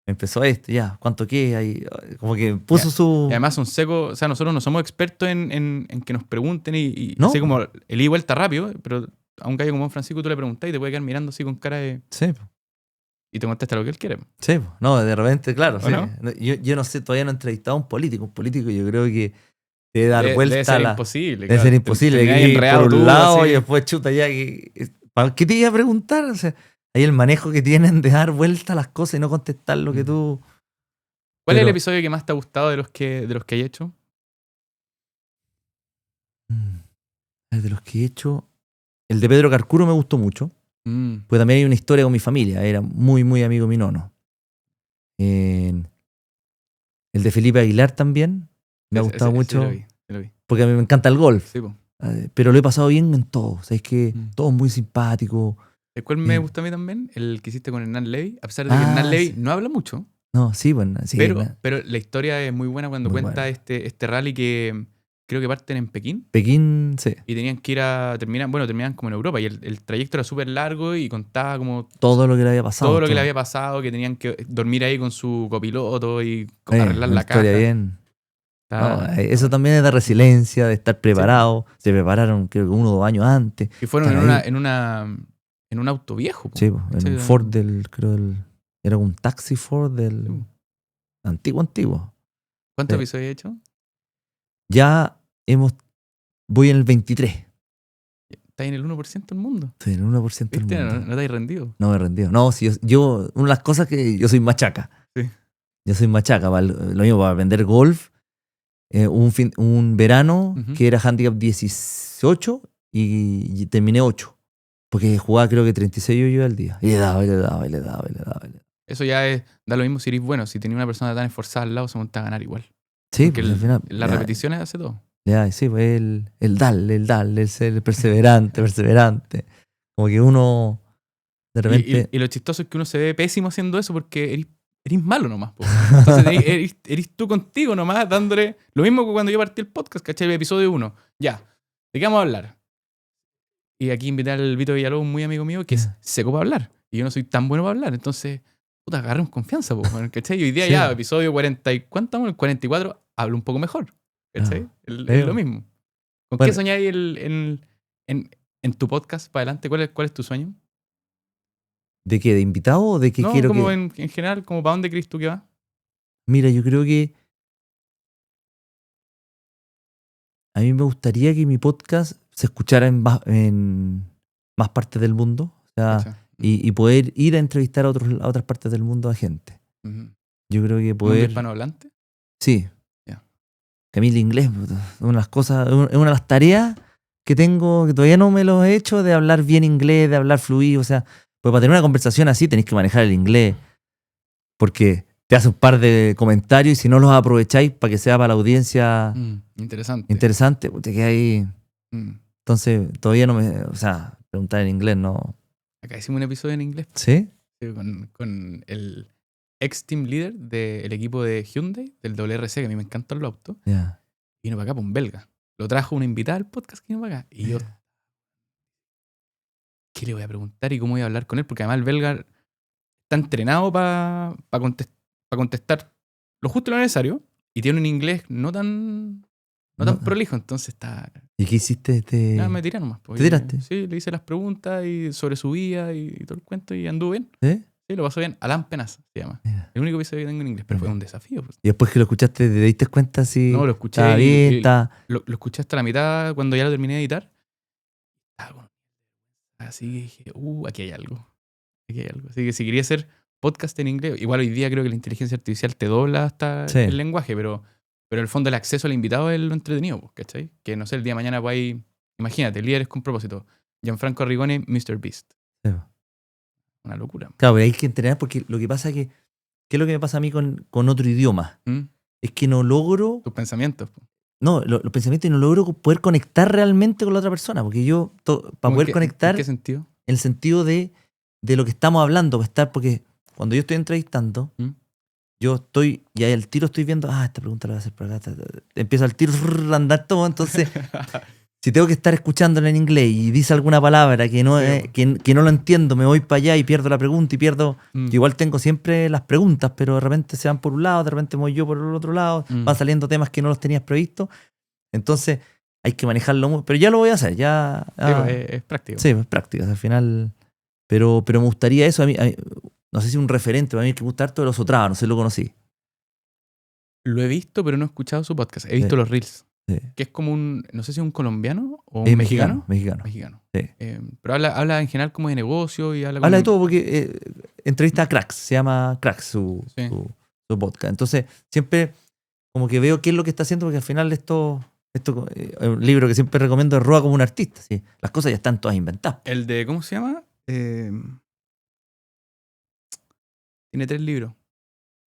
A: empezó esto, ya, ¿cuánto queda? Y como que puso su...
B: Y además son secos, o sea, nosotros no somos expertos en que nos pregunten y
A: No.
B: así como el ida y vuelta rápido, pero a un gallo como Don Francisco tú le preguntas y te puede quedar mirando así con cara de...
A: Sí, pues.
B: Y te contesta lo que él quiere.
A: Sí, pues. No, de repente, claro,
B: ¿O
A: sí.
B: no?
A: Yo no sé, todavía no he entrevistado a un político. Un político yo creo que debe dar
B: Debe
A: vuelta
B: ser
A: a la...
B: imposible.
A: Debe
B: claro.
A: ser imposible.
B: Terminas
A: Que ir
B: enredado
A: por un
B: tú,
A: lado
B: así.
A: y después chuta ya. ¿Para qué te iba a preguntar? O sea, ahí el manejo que tienen de dar vuelta a las cosas y no contestar lo que tú...
B: ¿Cuál es el
A: Pero-
B: episodio que más te ha gustado de los que hay hecho?
A: De los que he hecho... El de Pedro Carcuro me gustó mucho.
B: Mm.
A: Pues también hay una historia con mi familia. Era muy, muy amigo mi nono. El de Felipe Aguilar también. Me ha gustado mucho.
B: Sí lo vi.
A: Porque a mí me encanta el golf.
B: Sí, po.
A: Pero lo he pasado bien en todo. O sea, es que
B: Mm.
A: todo es muy simpático.
B: ¿El cuál me
A: Mm.
B: gustó a mí también? El que hiciste con Hernán Levy. A pesar de que Hernán Levy
A: sí.
B: no habla mucho,
A: No, sí, bueno, sí.
B: Pero la historia es muy buena cuando
A: Muy
B: cuenta
A: buena.
B: este rally que creo que parten en Pekín.
A: Pekín, sí.
B: Y tenían que terminaban como en Europa. Y el trayecto era súper largo y contaba como
A: Todo lo que le había pasado.
B: todo lo que le había pasado, que tenían que dormir ahí con su copiloto y arreglar
A: Una
B: la
A: historia
B: caja.
A: bien. No, eso
B: Bueno.
A: también es de resiliencia, de estar
B: Sí,
A: preparado. Se prepararon, creo que 1 o 2 años antes.
B: y fueron
A: Están ahí.
B: en un auto viejo. Po.
A: Sí, en
B: ¿Cachai?
A: un Ford era un taxi Ford del
B: Sí, po.
A: antiguo.
B: ¿Cuántos
A: Sí.
B: episodios he hecho?
A: Ya voy en el 23.
B: Estás en el 1% del mundo.
A: Estoy en el 1% del
B: ¿Viste?
A: mundo.
B: No te has rendido.
A: No me he rendido. No, si una de las cosas que yo soy machaca.
B: Sí.
A: Yo soy machaca. Lo mismo para aprender golf. Un verano
B: Ujú.
A: que era handicap 18 y terminé 8. Porque jugaba creo que 36 yo al día. Y le daba.
B: Eso ya da lo mismo si eres bueno. Si tenías una persona tan esforzada al lado, se monta a ganar igual.
A: Sí,
B: Porque
A: pues al final.
B: las repeticiones hace todo.
A: Ya, sí, pues el darle, el ser perseverante. Como que uno de repente.
B: Y lo chistoso es que uno se ve pésimo haciendo eso porque eres malo nomás. Po. Entonces eres tú contigo nomás dándole lo mismo que cuando yo partí el podcast, ¿cachai? El episodio 1. Ya, ¿de qué vamos a hablar? Y aquí invité al Vito Villalobos, un muy amigo mío, que es seco para hablar. Y yo no soy tan bueno para hablar. Entonces, puta, agarremos confianza, po, ¿cachai? Y hoy día
A: Sí.
B: ya, episodio 40 y... ¿Cuánto estamos? El 44, hablo un poco mejor. ¿Cachai? Es lo mismo. ¿Con qué soñáis en tu podcast para adelante? ¿Cuál es tu sueño?
A: ¿De qué? ¿De invitado o de qué
B: No,
A: quiero
B: como
A: que...?
B: en general, como para dónde crees tú que va.
A: Mira, yo creo que a mí me gustaría que mi podcast se escuchara en más partes del mundo. O sea,
B: ¿Cachai?
A: y poder ir a entrevistar a otras partes del mundo a gente.
B: Ujú.
A: Yo creo que
B: ¿Mundo
A: poder...
B: hispanohablante?
A: Sí.
B: Ya.
A: Que a mí el inglés puta, es una de las cosas, es una de las tareas que tengo, que todavía no me lo he hecho, de hablar bien inglés, de hablar fluido. O sea, pues para tener una conversación así tenéis que manejar el inglés. Porque te hace un par de comentarios y si no los aprovecháis para que sea para la audiencia
B: Interesante.
A: interesante, pues te quedas ahí.
B: Mm.
A: Entonces, todavía no me. O sea, preguntar en inglés no.
B: Acá hicimos un episodio en inglés
A: ¿Sí?
B: con el ex team leader del equipo de Hyundai, del WRC, que a mí me encantan los autos.
A: Ya.
B: Vino para acá, por un belga. Lo trajo una invitada al podcast que vino para acá. Y yo, ¿qué le voy a preguntar y cómo voy a hablar con él? Porque además el belga está entrenado para contestar lo justo y lo necesario. Y tiene un inglés no tan prolijo. Entonces está...
A: ¿Y qué hiciste?
B: Nada, me tiré nomás.
A: ¿Te tiraste?
B: Sí, le hice las preguntas y sobre su vida y todo el cuento y anduvo bien.
A: ¿Sí?
B: Sí, lo pasó bien. Alan Penas se llama.
A: Mira.
B: El único episodio que tengo en inglés, pero fue un desafío. Pues.
A: Y después que lo escuchaste, ¿te diste cuenta si
B: No, lo escuché.
A: estaba bien?
B: Lo escuché hasta la mitad cuando ya lo terminé de editar. Así que dije, aquí hay algo. Aquí hay algo. Así que si quería hacer podcast en inglés, igual hoy día creo que la inteligencia artificial te dobla hasta
A: Sí.
B: el lenguaje, pero en el fondo el acceso al invitado es lo entretenido, pues, ¿cachai? Que no sé, el día de mañana pues hay, imagínate, líderes con propósito. Gianfranco Arrigoni, Mr. Beast.
A: Sí.
B: Una locura.
A: Claro, pero hay que entrenar porque lo que pasa es que, ¿qué es lo que me pasa a mí con otro idioma? Es que no logro,
B: Tus pensamientos.
A: no, los pensamientos y no logro poder conectar realmente con la otra persona, porque yo, para poder conectar,
B: ¿En qué sentido?
A: en el sentido de lo que estamos hablando, porque cuando yo estoy entrevistando, yo estoy, y ahí al tiro estoy viendo, esta pregunta la voy a hacer por acá, empiezo al tiro a andar todo, entonces, si tengo que estar escuchándolo en inglés y dice alguna palabra que no, que no lo entiendo, me voy para allá y pierdo la pregunta y pierdo, que igual tengo siempre las preguntas, pero de repente se van por un lado, de repente me voy yo por el otro lado, van saliendo temas que no los tenías previstos, entonces hay que manejarlo, pero ya lo voy a hacer, ya.
B: Es práctico.
A: Sí, es práctico, al final, pero me gustaría eso, a mí, no sé si un referente, para mí que me gusta harto de los Otrava, no sé si lo conocí.
B: Lo he visto, pero no he escuchado su podcast. He visto los reels.
A: Sí.
B: Que es como no sé si es un colombiano o un mexicano.
A: Mexicano. Sí.
B: Pero habla en general como de negocio y
A: habla de todo porque entrevista a Cracks, se llama Cracks su podcast. Entonces, siempre como que veo qué es lo que está haciendo, porque al final esto un libro que siempre recomiendo es Roa como un artista. ¿Sí? Las cosas ya están todas inventadas.
B: El de, ¿cómo se llama? Tiene 3 libros.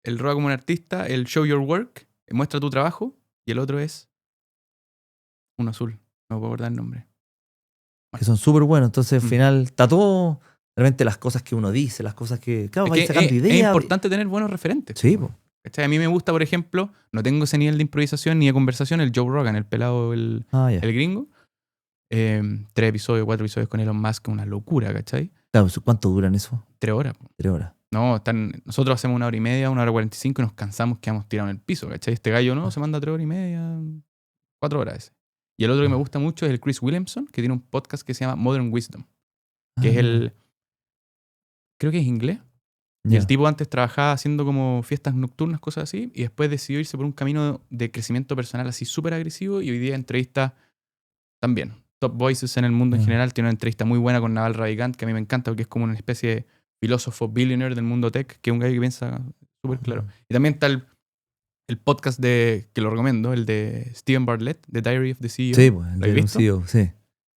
B: El Roa como un artista, el Show Your Work, muestra tu trabajo, y el otro es uno azul. No puedo acordar el nombre.
A: Que son súper buenos. Entonces, al final, está todo realmente las cosas que uno dice, las cosas que... Claro, vais
B: Es,
A: sacando ideas.
B: es importante tener buenos referentes.
A: Sí, po.
B: ¿Cachai? A mí me gusta, por ejemplo, no tengo ese nivel de improvisación ni de conversación, el Joe Rogan, el pelado, el gringo. 3 episodios, 4 episodios con Elon Musk, una locura, ¿cachai?
A: Claro, ¿cuánto duran eso?
B: 3 horas.
A: 3 horas.
B: No, nosotros hacemos 1 hora y media, 1 hora 45 y nos cansamos, quedamos tirados en el piso, ¿cachai? Este gallo no, se manda 3 horas y media, 4 horas ese. Y el otro que me gusta mucho es el Chris Williamson, que tiene un podcast que se llama Modern Wisdom, que es el... Creo que es inglés. Y el tipo antes trabajaba haciendo como fiestas nocturnas, cosas así, y después decidió irse por un camino de crecimiento personal así súper agresivo, y hoy día entrevista también Top Voices en el mundo en general. Tiene una entrevista muy buena con Naval Ravikant, que a mí me encanta porque es como una especie de filósofo billionaire del mundo tech, que es un gallo que piensa súper claro. Y también está el podcast que lo recomiendo, el de Steven Bartlett, The Diary of the CEO.
A: Sí, pues, el de CEO, sí.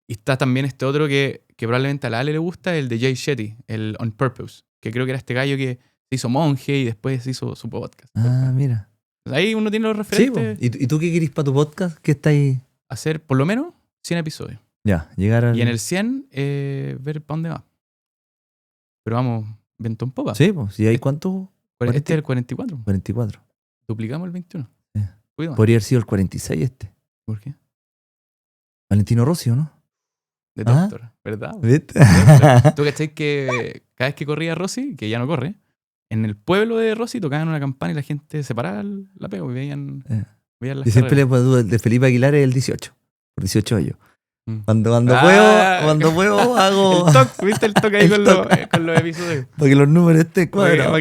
B: Y está también este otro que probablemente a la Ale le gusta, el de Jay Shetty, el On Purpose, que creo que era este gallo que se hizo monje y después hizo su podcast.
A: Mira.
B: Ahí uno tiene los referentes.
A: Sí, ¿y tú qué querís para tu podcast? ¿Qué estáis?
B: Hacer por lo menos 100 episodios.
A: Ya, llegar al...
B: Y en el 100, ver para dónde va. Pero vamos, viento en popa.
A: Sí, pues, ¿y hay cuánto?
B: Este es el 44.
A: 44.
B: Duplicamos el 21.
A: Sí. Podría haber sido el 46 este.
B: ¿Por qué?
A: Valentino Rossi, ¿o no?
B: De Doctor, ¿verdad?
A: ¿Viste?
B: ¿Tú cachai que cada vez que corría Rossi, que ya no corre, en el pueblo de Rossi tocaban una campana y la gente se paraba la pego y veían las
A: y siempre el de Felipe Aguilar es el 18. Por 18 años. Cuando puedo hago...
B: El toque, ¿viste el toque ahí con los episodios?
A: Para que los números estén cuadrados.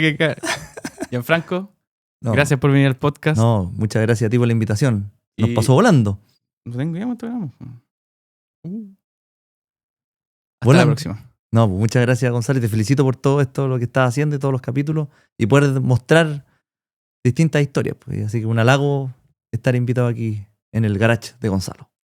B: Gianfranco, gracias por venir al podcast.
A: No, muchas gracias a ti por la invitación. Nos pasó volando.
B: No tengo idea cuánto grabamos. Hasta la próxima.
A: No, pues muchas gracias, Gonzalo, y te felicito por todo esto, lo que estás haciendo y todos los capítulos, y poder mostrar distintas historias. Pues. Así que un halago estar invitado aquí en el garage de Gonzalo.